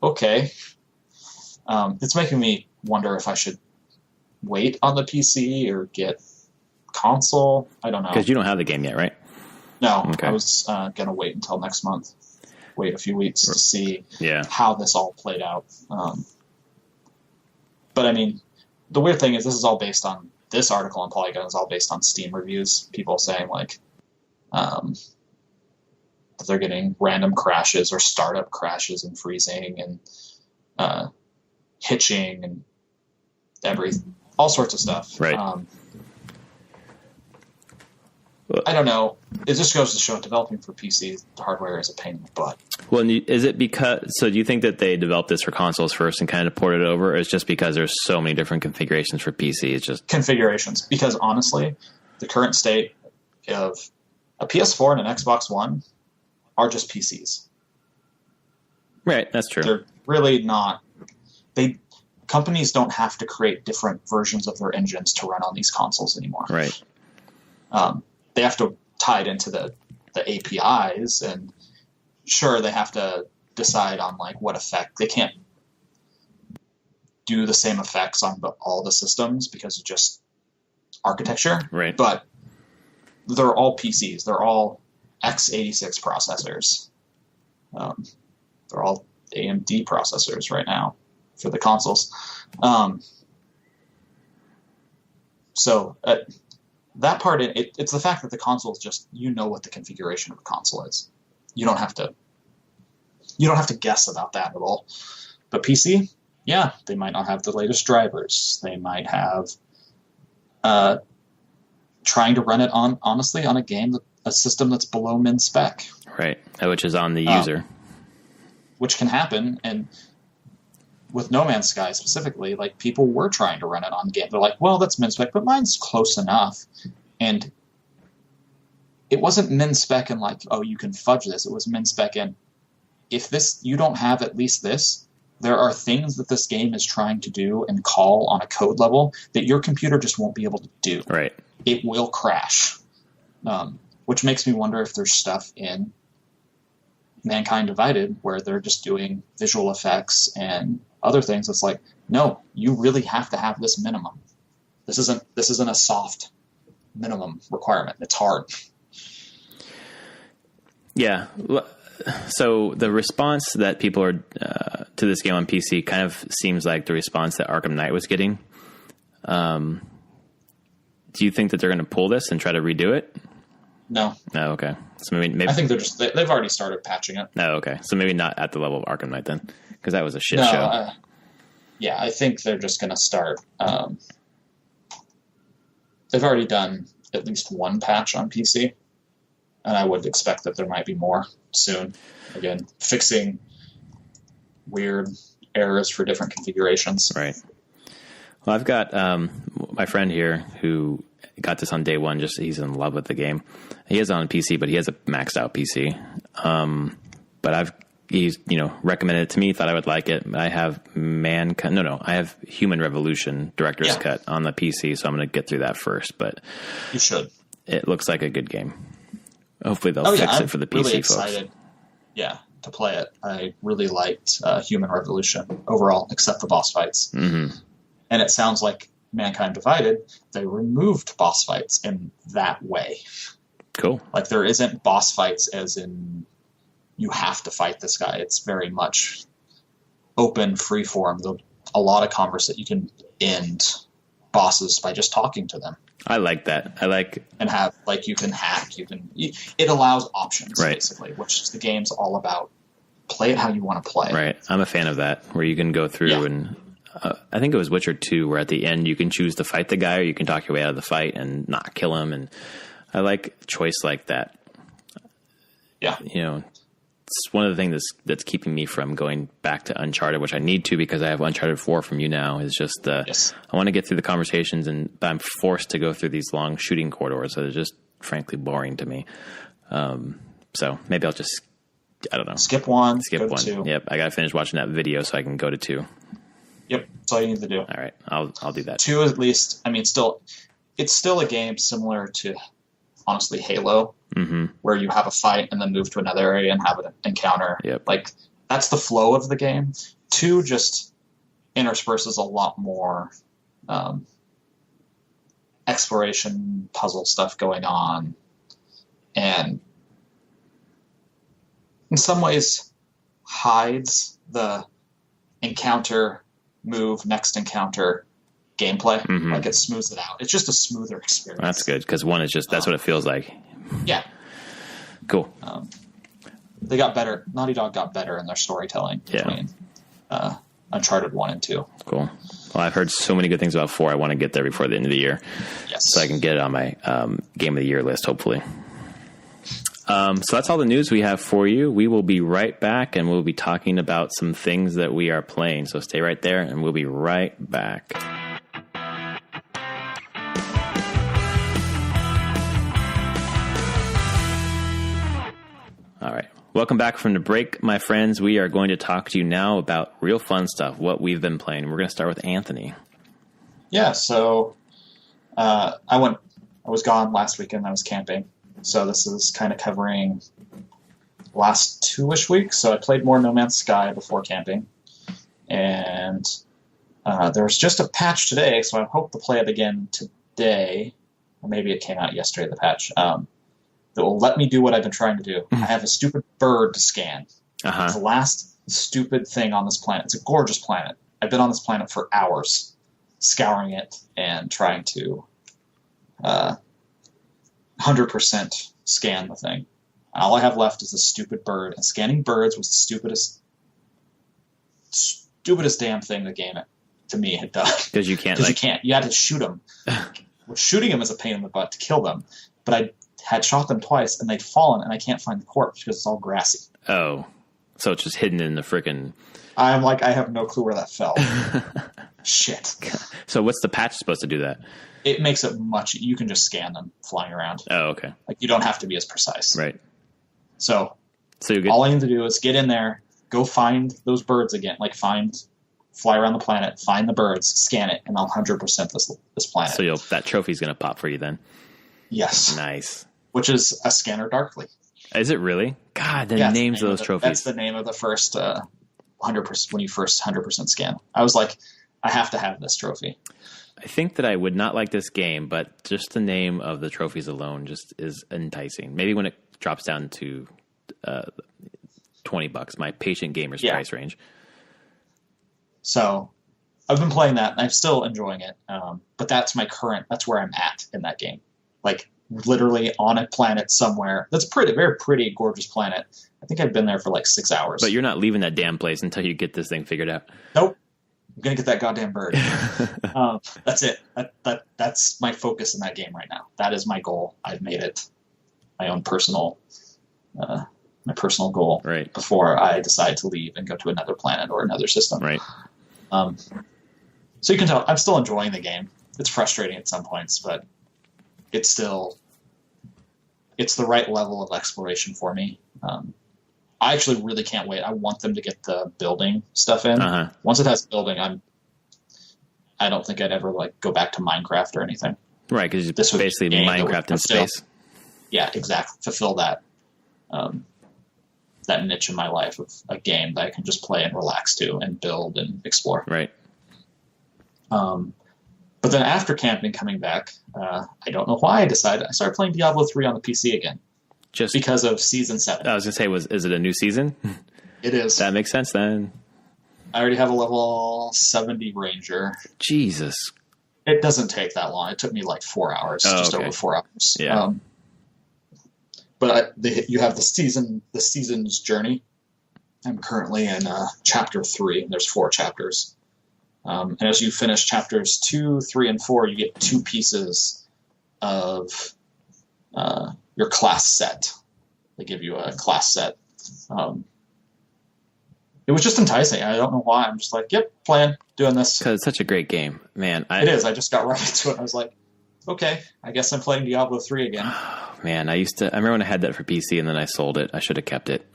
Okay. It's making me wonder if I should wait on the PC or get console. I don't know.
Because you don't have the game yet, right?
No,
Okay.
I was going to wait until next month. Wait a few weeks to see
Yeah.
how this all played out. But I mean, the weird thing is this article on Polygon is all based on Steam reviews. People saying like that they're getting random crashes or startup crashes and freezing and hitching and all sorts of stuff.
Right.
I don't know. It just goes to show developing for PC hardware is a pain in the butt.
Well, is it so do you think that they developed this for consoles first and kind of ported it over, or it's just because there's so many different configurations for PC? It's just
configurations. Because honestly, the current state of a PS4 and an Xbox One are just PCs.
Right, that's true.
They're really not. Companies don't have to create different versions of their engines to run on these consoles anymore.
Right.
They have to tie it into the APIs, and sure, they have to decide on like what effect. They can't do the same effects on all the systems because of just architecture.
Right.
But they're all PCs. They're all x86 processors. They're all AMD processors right now for the consoles. That part, it's the fact that the console is just, what the configuration of a console is. You don't have to guess about that at all. But PC, yeah, they might not have the latest drivers. They might have trying to run it on a system that's below min spec.
Right, which is on the user.
Which can happen, and with No Man's Sky specifically, like people were trying to run it on the game. They're like, well, that's min spec, but mine's close enough. And it wasn't min spec and like, oh, you can fudge this. It was min spec and if you don't have at least this, there are things that this game is trying to do and call on a code level that your computer just won't be able to do.
Right.
It will crash. Which makes me wonder if there's stuff in Mankind Divided where they're just doing visual effects and other things. It's like, no, you really have to have this minimum. This isn't a soft minimum requirement. It's hard. Yeah.
So the response that people are to this game on PC kind of seems like the response that Arkham Knight was getting. Do you think that they're going to pull this and try to redo it?
No.
Oh, okay. So maybe
I think they've already started patching it.
Oh, okay. So maybe not at the level of Arkham Knight then, because that was a shit show.
Yeah, I think they're just going to start. They've already done at least one patch on PC, and I would expect that there might be more soon. Again, fixing weird errors for different configurations.
Right. Well, I've got my friend here who got this on day one. Just he's in love with the game. He is on PC, but he has a maxed out PC. But he's recommended it to me. Thought I would like it. I have I have Human Revolution Director's Cut on the PC, so I'm going to get through that first. But
you should.
It looks like a good game. Hopefully they'll fix it for the PC
really
folks.
Excited. Yeah, to play it. I really liked Human Revolution overall, except the boss fights.
Mm-hmm.
And it sounds like Mankind Divided, they removed boss fights in that way.
Cool.
Like there isn't boss fights as in you have to fight this guy. It's very much open, free form. A lot of conversation. You can end bosses by just talking to them.
I like that.
And have you can hack. It allows options
right.
Basically, which the game's all about. Play it how you want to play.
Right. I'm a fan of that, where you can go through and. I think it was Witcher 2 where at the end you can choose to fight the guy or you can talk your way out of the fight and not kill him. And I like a choice like that.
Yeah.
It's one of the things that's keeping me from going back to Uncharted, which I need to because I have Uncharted 4 from you now, is just
yes.
I want to get through the conversations but I'm forced to go through these long shooting corridors that are just frankly boring to me. So maybe I'll just, I don't know.
Skip one.
Go
to 2.
Yep. I got to finish watching that video so I can go to 2.
Yep, that's all you need to do.
All right, I'll do that.
2 at least. I mean, it's still a game similar to, honestly, Halo,
mm-hmm.
where you have a fight and then move to another area and have an encounter.
Yep.
Like that's the flow of the game. 2 just intersperses a lot more exploration, puzzle stuff going on, and in some ways hides the encounter move, next encounter gameplay. Like it smooths it out. It's just a smoother experience.
That's good because one is just that's what it feels like.
Yeah.
Cool.
They got better. Naughty Dog got better in their storytelling between Uncharted 1 and 2.
Cool. Well, I've heard so many good things about 4. I want to get there before the end of the year.
Yes.
So I can get it on my Game of the Year list, hopefully. So that's all the news we have for you. We will be right back, and we'll be talking about some things that we are playing. So stay right there, and we'll be right back. All right. Welcome back from the break, my friends. We are going to talk to you now about real fun stuff, what we've been playing. We're going to start with Anthony.
Yeah, so I was gone last weekend. I was camping. So this is kind of covering the last 2-ish weeks. So I played more No Man's Sky before camping. And there was just a patch today, so I hope to play it again today. Or maybe it came out yesterday, the patch. That will let me do what I've been trying to do. I have a stupid bird to scan. It's the last stupid thing on this planet. It's a gorgeous planet. I've been on this planet for hours, scouring it and trying to 100% scan the thing. All I have left is a stupid bird, and scanning birds was the stupidest damn thing the game to me had done.
Because you can't.
You had to shoot them. Well, shooting them is a pain in the butt to kill them, but I had shot them twice, and they'd fallen, and I can't find the corpse because it's all grassy. Oh.
So it's just hidden in the frickin'...
I'm like, I have no clue where that fell. Shit.
So what's the patch supposed to do that?
It makes it much... You can just scan them flying around.
Oh, okay.
Like, you don't have to be as precise.
Right.
So
you're
all I need to do is get in there, go find those birds again. Like, fly around the planet, find the birds, scan it, and I'll 100% this planet.
So that trophy's going to pop for you then?
Yes.
Nice.
Which is a Scanner Darkly.
Is it really? God, the names of those trophies.
That's the name of the first 100% when you first 100% scan. I was like, I have to have this trophy.
I think that I would not like this game, but just the name of the trophies alone just is enticing. Maybe when it drops down to $20, my patient gamer's price range.
So I've been playing that, and I'm still enjoying it. But that's where I'm at in that game. Like, literally on a planet somewhere. That's very pretty, gorgeous planet. I think I've been there for like 6 hours.
But you're not leaving that damn place until you get this thing figured out.
Nope. I'm going to get that goddamn bird. That's it. That's my focus in that game right now. That is my goal. I've made it my own personal goal before I decide to leave and go to another planet or another system.
Right.
So you can tell I'm still enjoying the game. It's frustrating at some points, but it's the right level of exploration for me. I actually really can't wait. I want them to get the building stuff in. Once it has building, I don't think I'd ever go back to Minecraft or anything.
Right, because it's basically Minecraft in space.
Yeah, exactly. Fulfill that niche in my life of a game that I can just play and relax to and build and explore.
Right.
But then after camping, coming back, I don't know why I started playing Diablo 3 on the PC again. Just because of Season 7.
I was going to say, is it a new season?
It is.
That makes sense then.
I already have a level 70 Ranger.
Jesus.
It doesn't take that long. It took me like 4 hours, over 4 hours.
Yeah.
But you have the season's journey. I'm currently in chapter 3. There's 4 chapters. And as you finish chapters 2, 3, and 4, you get 2 pieces of your class set. They give you a class set. It was just enticing. I don't know why. I'm just like, yep, doing this.
Because it's such a great game. Man.
It is. I just got right into it. I was like, okay, I guess I'm playing Diablo 3 again.
Man, I remember when I had that for PC and then I sold it. I should have kept it.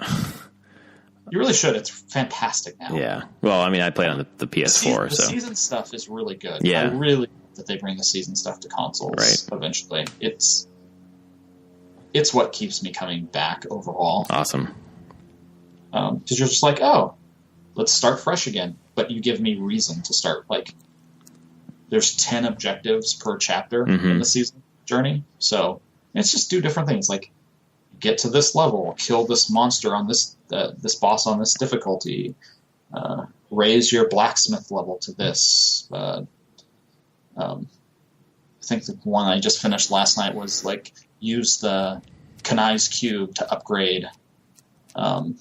You really should. It's fantastic now.
Yeah. Well, I mean, I played on the PS4.
The season stuff is really good.
Yeah.
I really hope that they bring the season stuff to consoles eventually. It's what keeps me coming back overall.
Awesome.
Because you're just like, oh, let's start fresh again. But you give me reason to start. Like, there's 10 objectives per chapter in the season journey. So it's just do different things. Like, get to this level, kill this monster on this boss on this difficulty, raise your blacksmith level to this. I think the one I just finished last night was like use the Kanai's cube to upgrade an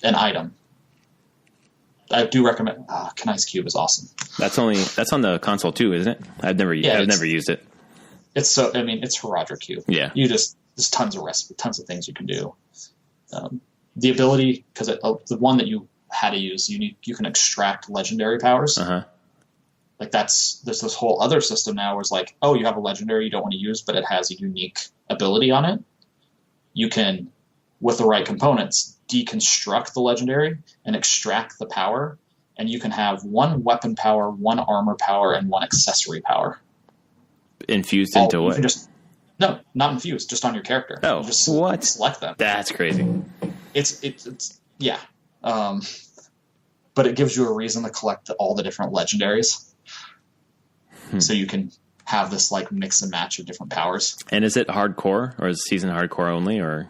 item. I do recommend Kanai's cube is awesome.
That's on the console too, isn't it? I've never used it.
It's it's Herodra cube.
Yeah,
there's tons of tons of things you can do. The ability, because the one that you had to use, you can extract legendary powers. Like there's this whole other system now where it's like, oh, you have a legendary you don't want to use, but it has a unique ability on it. You can, with the right components, deconstruct the legendary and extract the power, and you can have one weapon power, one armor power, and one accessory power.
Infused into what?
No, not infused, just on your character.
Oh,
you just
what?
Select them.
That's crazy.
It's yeah. But it gives you a reason to collect all the different legendaries. So you can have this like mix and match of different powers.
And is it hardcore, or is season hardcore only, or?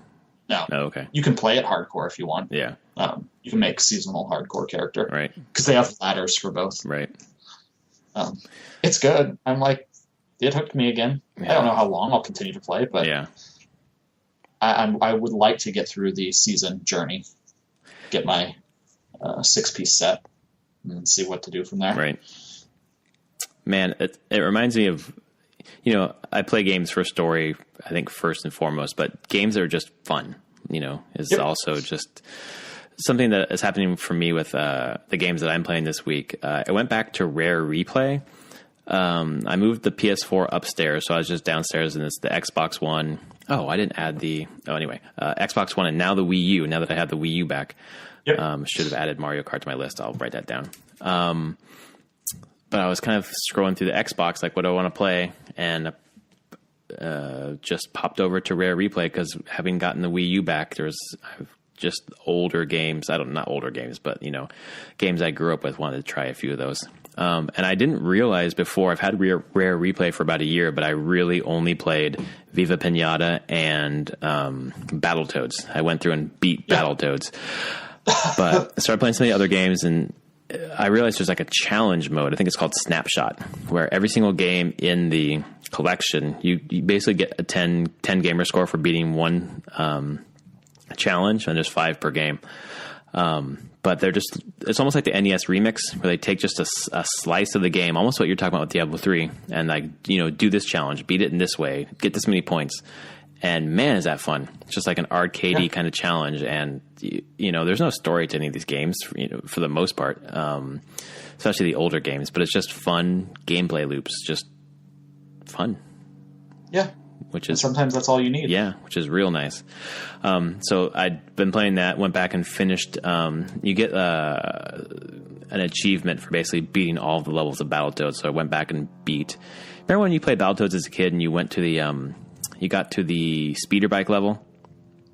No.
Oh, okay.
You can play it hardcore if you want.
Yeah.
You can make seasonal hardcore character.
Right.
Because they have ladders for both.
Right.
It's good. I'm like, it hooked me again. Yeah. I don't know how long I'll continue to play, but
yeah.
I would like to get through the season journey, get my 6-piece set, and see what to do from there.
Right. Man, it reminds me of, I play games for story, I think first and foremost, but games that are just fun, is also just something that is happening for me with the games that I'm playing this week. I went back to Rare Replay. I moved the PS4 upstairs, so I was just downstairs, and it's the Xbox One. Oh, I didn't add Xbox One, and now the Wii U. Now that I have the Wii U back, should have added Mario Kart to my list. I'll write that down. But I was kind of scrolling through the Xbox, like what do I want to play, and just popped over to Rare Replay because having gotten the Wii U back, there's just older games. Not older games, but games I grew up with. Wanted to try a few of those. And I didn't realize before, I've had Rare Replay for about a year, but I really only played Viva Pinata and Battletoads. I went through and beat Battletoads. But I started playing some of the other games, and I realized there's like a challenge mode. I think it's called Snapshot, where every single game in the collection, you basically get a 10 gamer score for beating one challenge, and there's 5 per game. But it's almost like the NES remix, where they take just a slice of the game, almost what you're talking about with Diablo 3, and do this challenge, beat it in this way, get this many points. And man, is that fun. It's just like an arcadey kind of challenge. And, there's no story to any of these games, for the most part, especially the older games. But it's just fun gameplay loops, just fun.
Yeah. And sometimes that's all you need.
Yeah, which is real nice. So I'd been playing that, went back and finished. You get an achievement for basically beating all of the levels of Battletoads. So I went back and beat. Remember when you played Battletoads as a kid and you went to you got to the speeder bike level?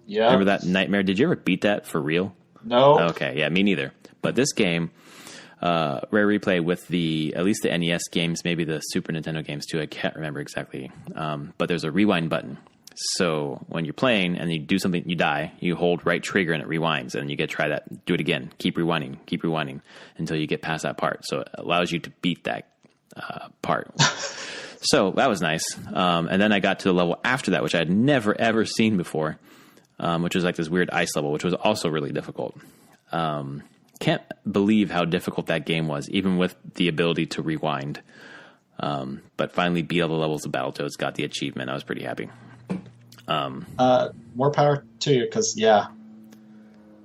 Yeah. Remember that nightmare? Did you ever beat that for real?
No.
Okay, yeah, me neither. But this game, Rare Replay with at least the NES games, maybe the Super Nintendo games too, I can't remember exactly. But there's a rewind button. So when you're playing and you do something, you die, you hold right trigger and it rewinds, and you get to try that, do it again, keep rewinding until you get past that part. So it allows you to beat that part. So that was nice. And then I got to the level after that, which I had never, ever seen before, which was like this weird ice level, which was also really difficult. Can't believe how difficult that game was, even with the ability to rewind. But finally beat all the levels of Battletoads, got the achievement. I was pretty happy.
More power to you, because,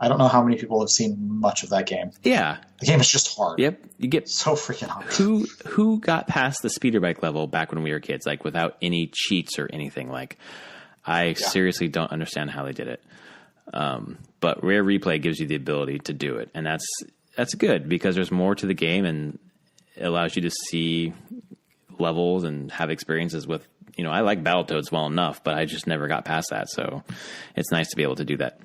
I don't know how many people have seen much of that game.
Yeah.
The game is just hard.
Yep. You get
so freaking hard.
Who got past the speeder bike level back when we were kids, like without any cheats or anything? Like, I seriously don't understand how they did it. But Rare Replay gives you the ability to do it. And that's good, because there's more to the game, and it allows you to see levels and have experiences with, I like Battletoads well enough, but I just never got past that. So it's nice to be able to do that.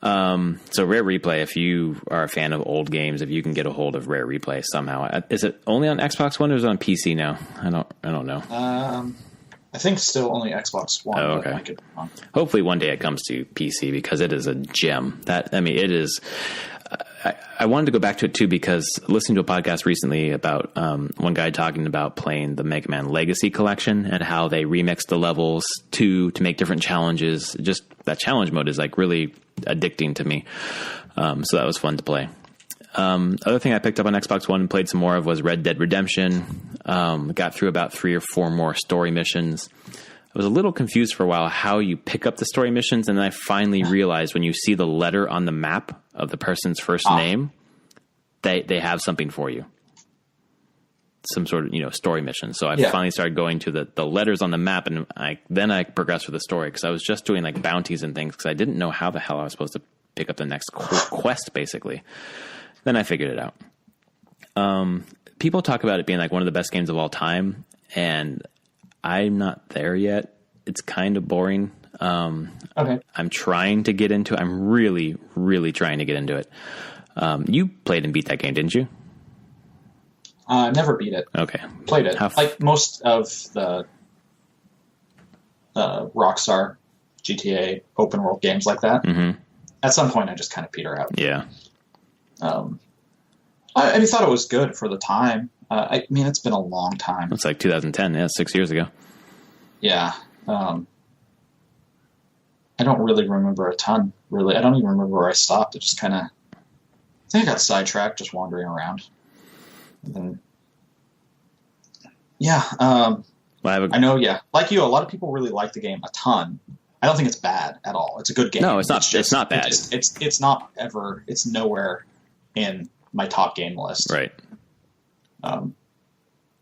So Rare Replay, if you are a fan of old games, if you can get a hold of Rare Replay somehow, is it only on Xbox One or is it on PC now? I don't know.
I think still only Xbox One.
Oh, okay. Hopefully one day it comes to PC, because it is a gem. It is. I wanted to go back to it too, because listening to a podcast recently about one guy talking about playing the Mega Man Legacy Collection and how they remixed the levels to make different challenges. Just that challenge mode is like really addicting to me. So that was fun to play. Other thing I picked up on Xbox One and played some more of was Red Dead Redemption. Got through about 3 or 4 more story missions. I was a little confused for a while how you pick up the story missions, and then I finally realized when you see the letter on the map of the person's first name, they have something for you. Some sort of, story mission. So I finally started going to the letters on the map, and I progressed with the story, because I was just doing like bounties and things because I didn't know how the hell I was supposed to pick up the next quest, basically. Then I figured it out. People talk about it being like one of the best games of all time, and I'm not there yet. It's kind of boring.
Okay.
I'm trying to get into it. I'm really, really trying to get into it. You played and beat that game, didn't you?
Never beat it.
Okay.
Played it. Like most of the Rockstar GTA open world games like that.
Mm-hmm.
At some point, I just kind of peter out.
Yeah.
I thought it was good for the time. I mean, it's been a long time.
It's like 2010. Yeah, 6 years ago.
Yeah. I don't really remember a ton, really. I don't even remember where I stopped. It just kind of... I think I got sidetracked just wandering around. And then, yeah. I know, yeah. Like you, a lot of people really like the game a ton. I don't think it's bad at all. It's a good game.
No, it's not. It's not bad.
It's not ever... It's nowhere in my top game list.
Right.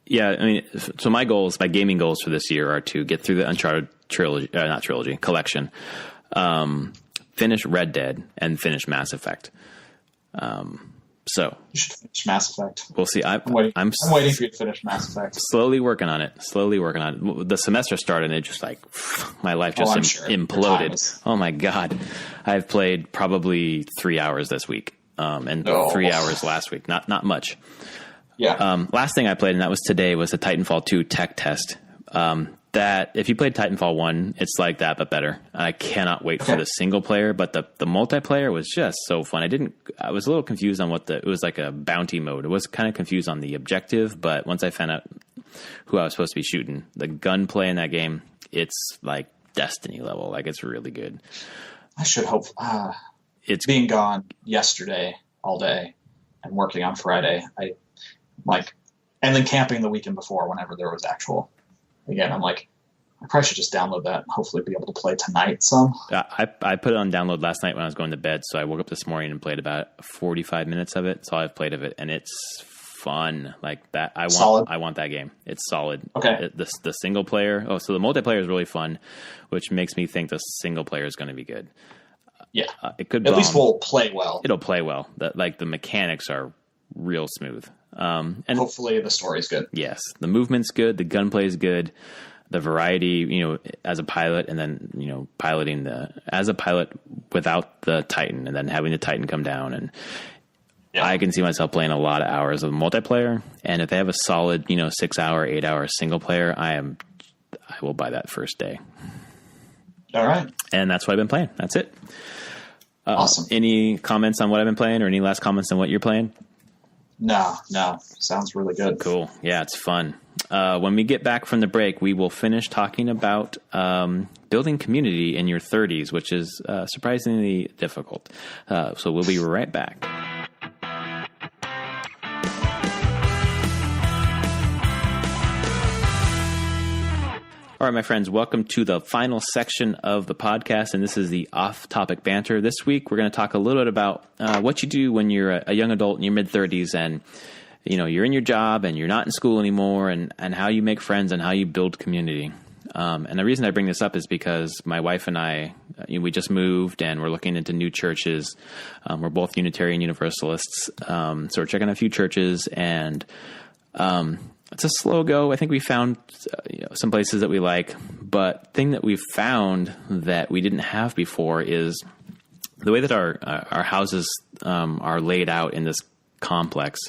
Yeah, I mean, so my gaming goals for this year are to get through the Uncharted collection, finish Red Dead, and finish Mass Effect. So
you should finish Mass Effect.
We'll see. I'm
waiting for you to finish Mass Effect.
Slowly working on it. The semester started, and it just like my life just imploded. Oh my God, I've played probably 3 hours this week, and 3 hours last week. Not much.
Yeah.
Last thing I played, and that was today, was the Titanfall 2 tech test. That if you played Titanfall 1, it's like that, but better. I cannot wait for the single player, but the multiplayer was just so fun. I was a little confused on it was like a bounty mode. I was kind of confused on the objective, but once I found out who I was supposed to be shooting, the gunplay in that game, it's like Destiny level. Like, it's really good.
I should hope. It's being gone yesterday all day and working on Friday. And then camping the weekend before whenever there was actual. Again, I'm like, I probably should just download that and hopefully be able to play tonight some.
I put it on download last night when I was going to bed, so I woke up this morning and played about 45 minutes of it. That's all I've played of it, and it's fun. Like that, I want that game. It's solid.
Okay.
The single player. Oh, so the multiplayer is really fun, which makes me think the single player is going to be good.
Yeah.
It could.
At least we'll play well.
It'll play well. The mechanics are real smooth. And
hopefully the story's good.
Yes, the movement's good, the gunplay is good, the variety, as a pilot, and then piloting as a pilot without the Titan, and then having the Titan come down, and I can see myself playing a lot of hours of multiplayer. And if they have a solid 6 hour, 8 hour single player, I will buy that first day.
All right,
and that's what I've been playing. That's it.
Awesome.
Any comments on what I've been playing, or any last comments on what you're playing?
No. Sounds really good.
Cool. Yeah, it's fun. When we get back from the break, we will finish talking about building community in your 30s, which is surprisingly difficult. So we'll be right back. All right, my friends, welcome to the final section of the podcast, and this is the off-topic banter. This week, we're going to talk a little bit about what you do when you're a young adult in your mid-30s, and you're in your job and you're not in school anymore, and how you make friends and how you build community. And the reason I bring this up is because my wife and I, we just moved, and we're looking into new churches. We're both Unitarian Universalists, so we're checking a few churches, and it's a slow go. I think we found some places that we like, but thing that we've found that we didn't have before is the way that our houses are laid out in this complex.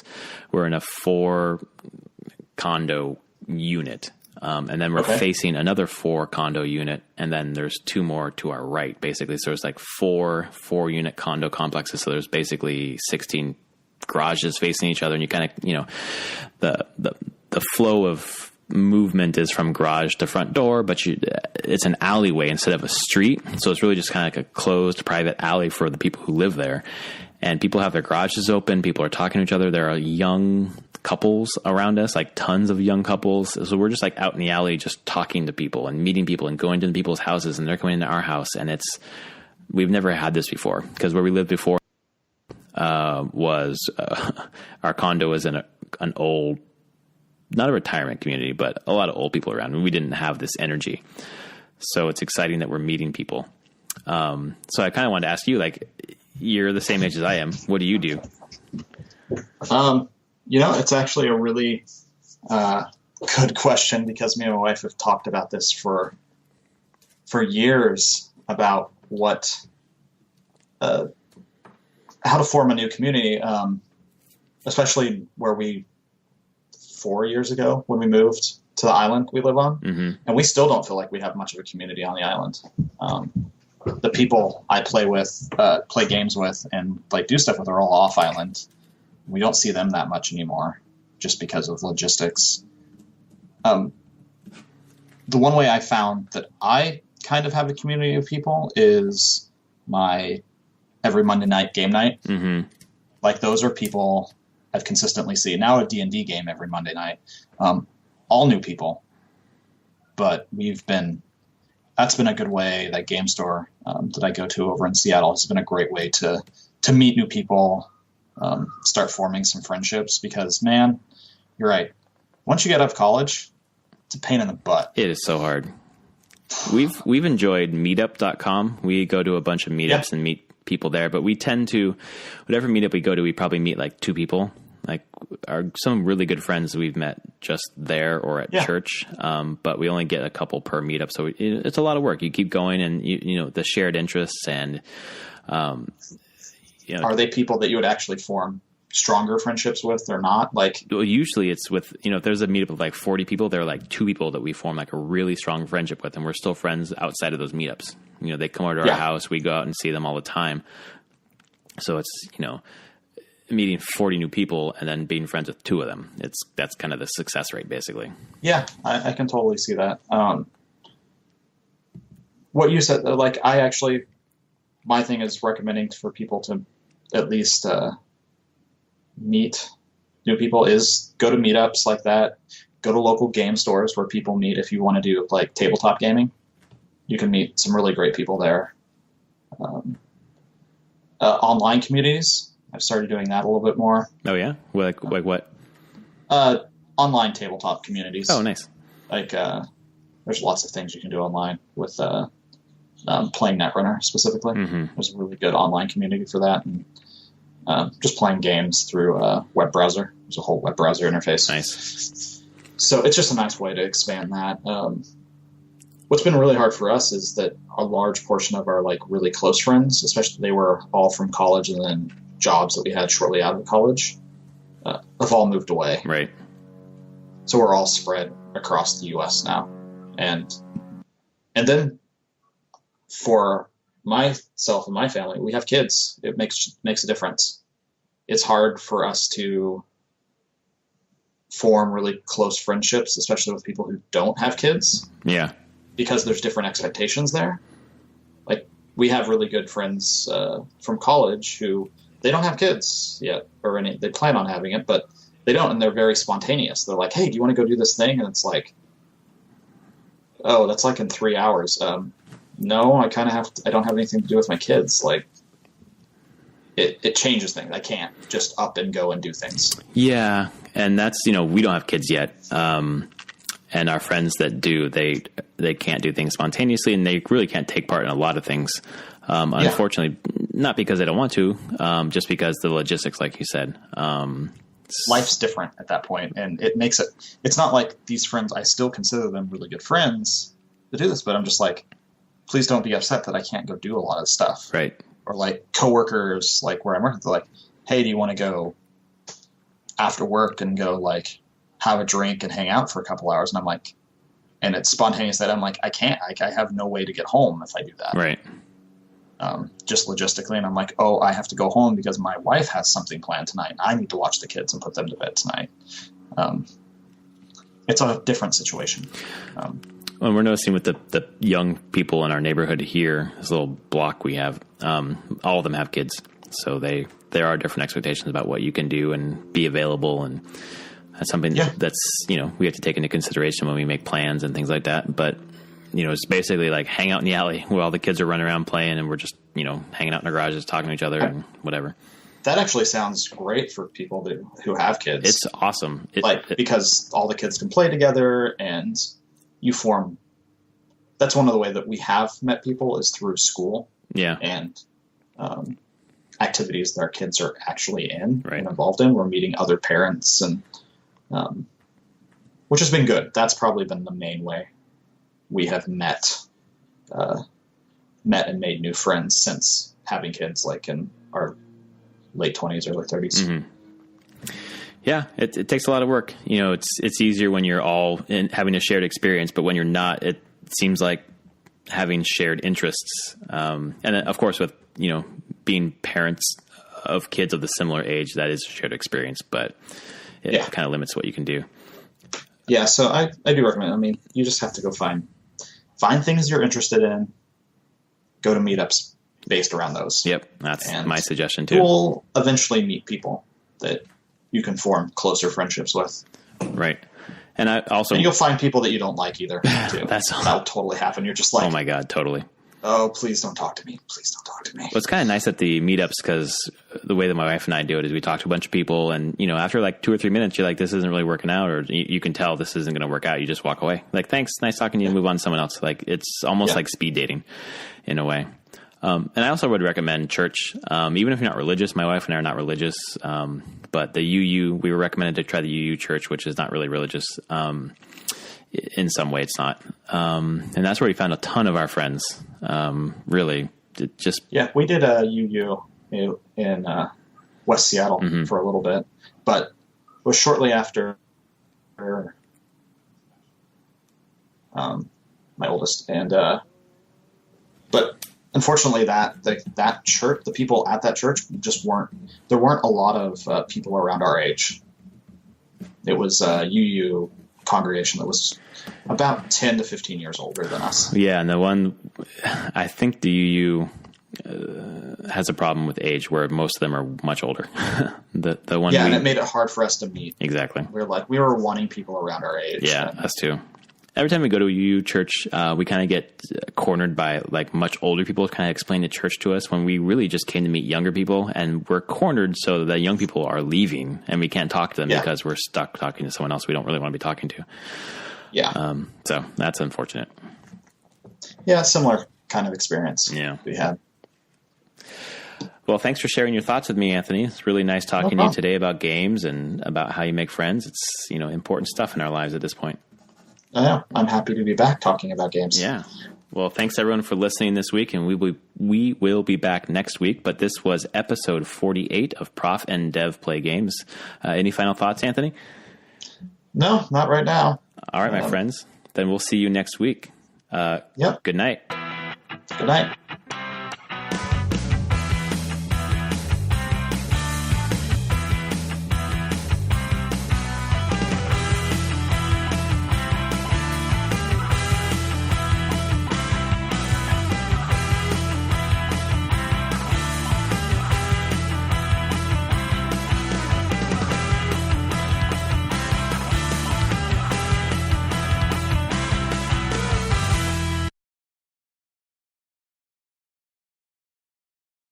We're in a 4 condo unit. And then we're facing another 4 condo unit, and then there's 2 more to our right, basically. So there's like 4 unit condo complexes. So there's basically 16 garages facing each other, and you kind of, the flow of movement is from garage to front door, but it's an alleyway instead of a street. So it's really just kind of like a closed private alley for the people who live there. And people have their garages open. People are talking to each other. There are young couples around us, like tons of young couples. So we're just like out in the alley, just talking to people and meeting people and going to people's houses, and they're coming into our house. And we've never had this before, because where we lived before was our condo was in an old, not a retirement community, but a lot of old people around. We didn't have this energy. So it's exciting that we're meeting people. So I kind of wanted to ask you, like, you're the same age as I am. What do you do?
It's actually a really good question, because me and my wife have talked about this for years, about how to form a new community, especially where 4 years ago when we moved to the island we live on, and we still don't feel like we have much of a community on the island. The people I play games with, and like do stuff with are all off island. We don't see them that much anymore, just because of logistics. The one way I found that I kind of have a community of people is my every Monday night game night. Like, those are people I've consistently seen. Now a D&D game every Monday night. All new people. But that's been a good way. That game store that I go to over in Seattle has been a great way to meet new people, start forming some friendships, because, man, you're right. Once you get out of college, it's a pain in the butt.
It is so hard. We've enjoyed meetup.com. We go to a bunch of meetups and meet people there, but we tend to, whatever meetup we go to, we probably meet like 2 people. Like, some really good friends we've met just there or at church, but we only get a couple per meetup, so it's a lot of work. You keep going, and the shared interests, and
are they people that you would actually form stronger friendships with, or not? Like,
well, usually it's with, if there's a meetup of like 40 people, there are like 2 people that we form like a really strong friendship with, and we're still friends outside of those meetups. They come over to our house, we go out and see them all the time. So it's, meeting 40 new people and then being friends with 2 of them. That's kind of the success rate, basically.
Yeah, I can totally see that. What you said, like, my thing is recommending for people to at least meet new people is go to meetups like that. Go to local game stores where people meet. If you want to do like tabletop gaming, you can meet some really great people there. Online communities, I've started doing that a little bit more.
Oh yeah? Like what?
Online tabletop communities.
Oh, nice.
Like, there's lots of things you can do online with playing Netrunner specifically. There's a really good online community for that. And just playing games through a web browser. There's a whole web browser interface.
Nice.
So it's just a nice way to expand that. What's been really hard for us is that a large portion of our like really close friends, especially they were all from college and then jobs that we had shortly out of college, have all moved away.
Right.
So we're all spread across the U.S. now. And then for myself and my family, we have kids. It makes a difference. It's hard for us to form really close friendships, especially with people who don't have kids.
Yeah.
Because there's different expectations there. Like, we have really good friends from college who they don't have kids yet, or they plan on having it, but they don't, and they're very spontaneous. They're like, hey, do you want to go do this thing? And it's like, oh, that's like in 3 hours. No, I don't have anything to do with my kids. Like, it changes things. I can't just up and go and do things. Yeah.
And that's, we don't have kids yet. And our friends that do, they can't do things spontaneously, and they really can't take part in a lot of things. Unfortunately, not because they don't want to, just because the logistics, like you said.
Life's different at that point, and it makes it's not like these friends, I still consider them really good friends to do this, but I'm just like, please don't be upset that I can't go do a lot of stuff.
Right.
Or like coworkers, like where I'm working, they're like, hey, do you want to go after work and go like have a drink and hang out for a couple hours? And I'm like, and it's spontaneous that I'm like, I can't. I have no way to get home if I do that.
Right.
Just logistically, and I'm like, oh, I have to go home because my wife has something planned tonight, and I need to watch the kids and put them to bed tonight. It's a different situation.
Well, we're noticing with the young people in our neighborhood here, this little block we have, all of them have kids. So there are different expectations about what you can do and be available. And that's something that's, we have to take into consideration when we make plans and things like that. But, it's basically like hang out in the alley where all the kids are running around playing and we're just, hanging out in the garages, talking to each other and whatever.
That actually sounds great for people who have kids.
It's awesome.
Because all the kids can play together and you form. That's one of the ways that we have met people is through school.
Yeah.
And activities that our kids are actually in and involved in. We're meeting other parents and which has been good. That's probably been the main way we have met and made new friends since having kids, like in our late 20s, early 30s.
Mm-hmm. Yeah, it takes a lot of work. It's easier when you're all having a shared experience, but when you're not, it seems like having shared interests. And of course, with being parents of kids of the similar age, that is a shared experience, but it kind of limits what you can do.
Yeah, so I do recommend. I mean, you just have to go find things you're interested in. Go to meetups based around those.
Yep, that's my suggestion too.
You'll eventually meet people that you can form closer friendships with.
Right. And
you'll find people that you don't like either too. That'll totally happen. You're just like,
oh my God, totally.
Oh, please don't talk to me. Please don't talk to me.
Well, it's kind of nice at the meetups because the way that my wife and I do it is we talk to a bunch of people and, after like 2 or 3 minutes, you're like, this isn't really working out, or you can tell this isn't going to work out. You just walk away. Like, thanks. Nice talking to you. Move on to someone else. Like, it's almost like speed dating in a way. And I also would recommend church, even if you're not religious. My wife and I are not religious, but the UU, we were recommended to try the UU church, which is not really religious. In some way, it's not. And that's where we found a ton of our friends. Really,
we did a UU in West Seattle for a little bit, but it was shortly after my oldest, and but unfortunately, that church, the people at that church just weren't. There weren't a lot of people around our age. It was a UU congregation that was about 10 to 15 years older than us.
Yeah, and the one, I think the UU has a problem with age where most of them are much older. the one,
and it made it hard for us to meet.
Exactly.
We were wanting people around our age.
Yeah, us too. Every time we go to a UU church, we kind of get cornered by like much older people to kind of explain the church to us when we really just came to meet younger people, and we're cornered so that young people are leaving and we can't talk to them because we're stuck talking to someone else we don't really want to be talking to. Yeah. So that's unfortunate.
Yeah, similar kind of experience we had.
Well, thanks for sharing your thoughts with me, Anthony. It's really nice talking to you today about games and about how you make friends. It's, important stuff in our lives at this point.
Yeah, I'm happy to be back talking about games.
Yeah. Well, thanks everyone for listening this week, and we will be back next week. But this was episode 48 of Prof and Dev Play Games. Any final thoughts, Anthony?
No, not right now.
All right, my friends. Then we'll see you next week. Good night.
Good night.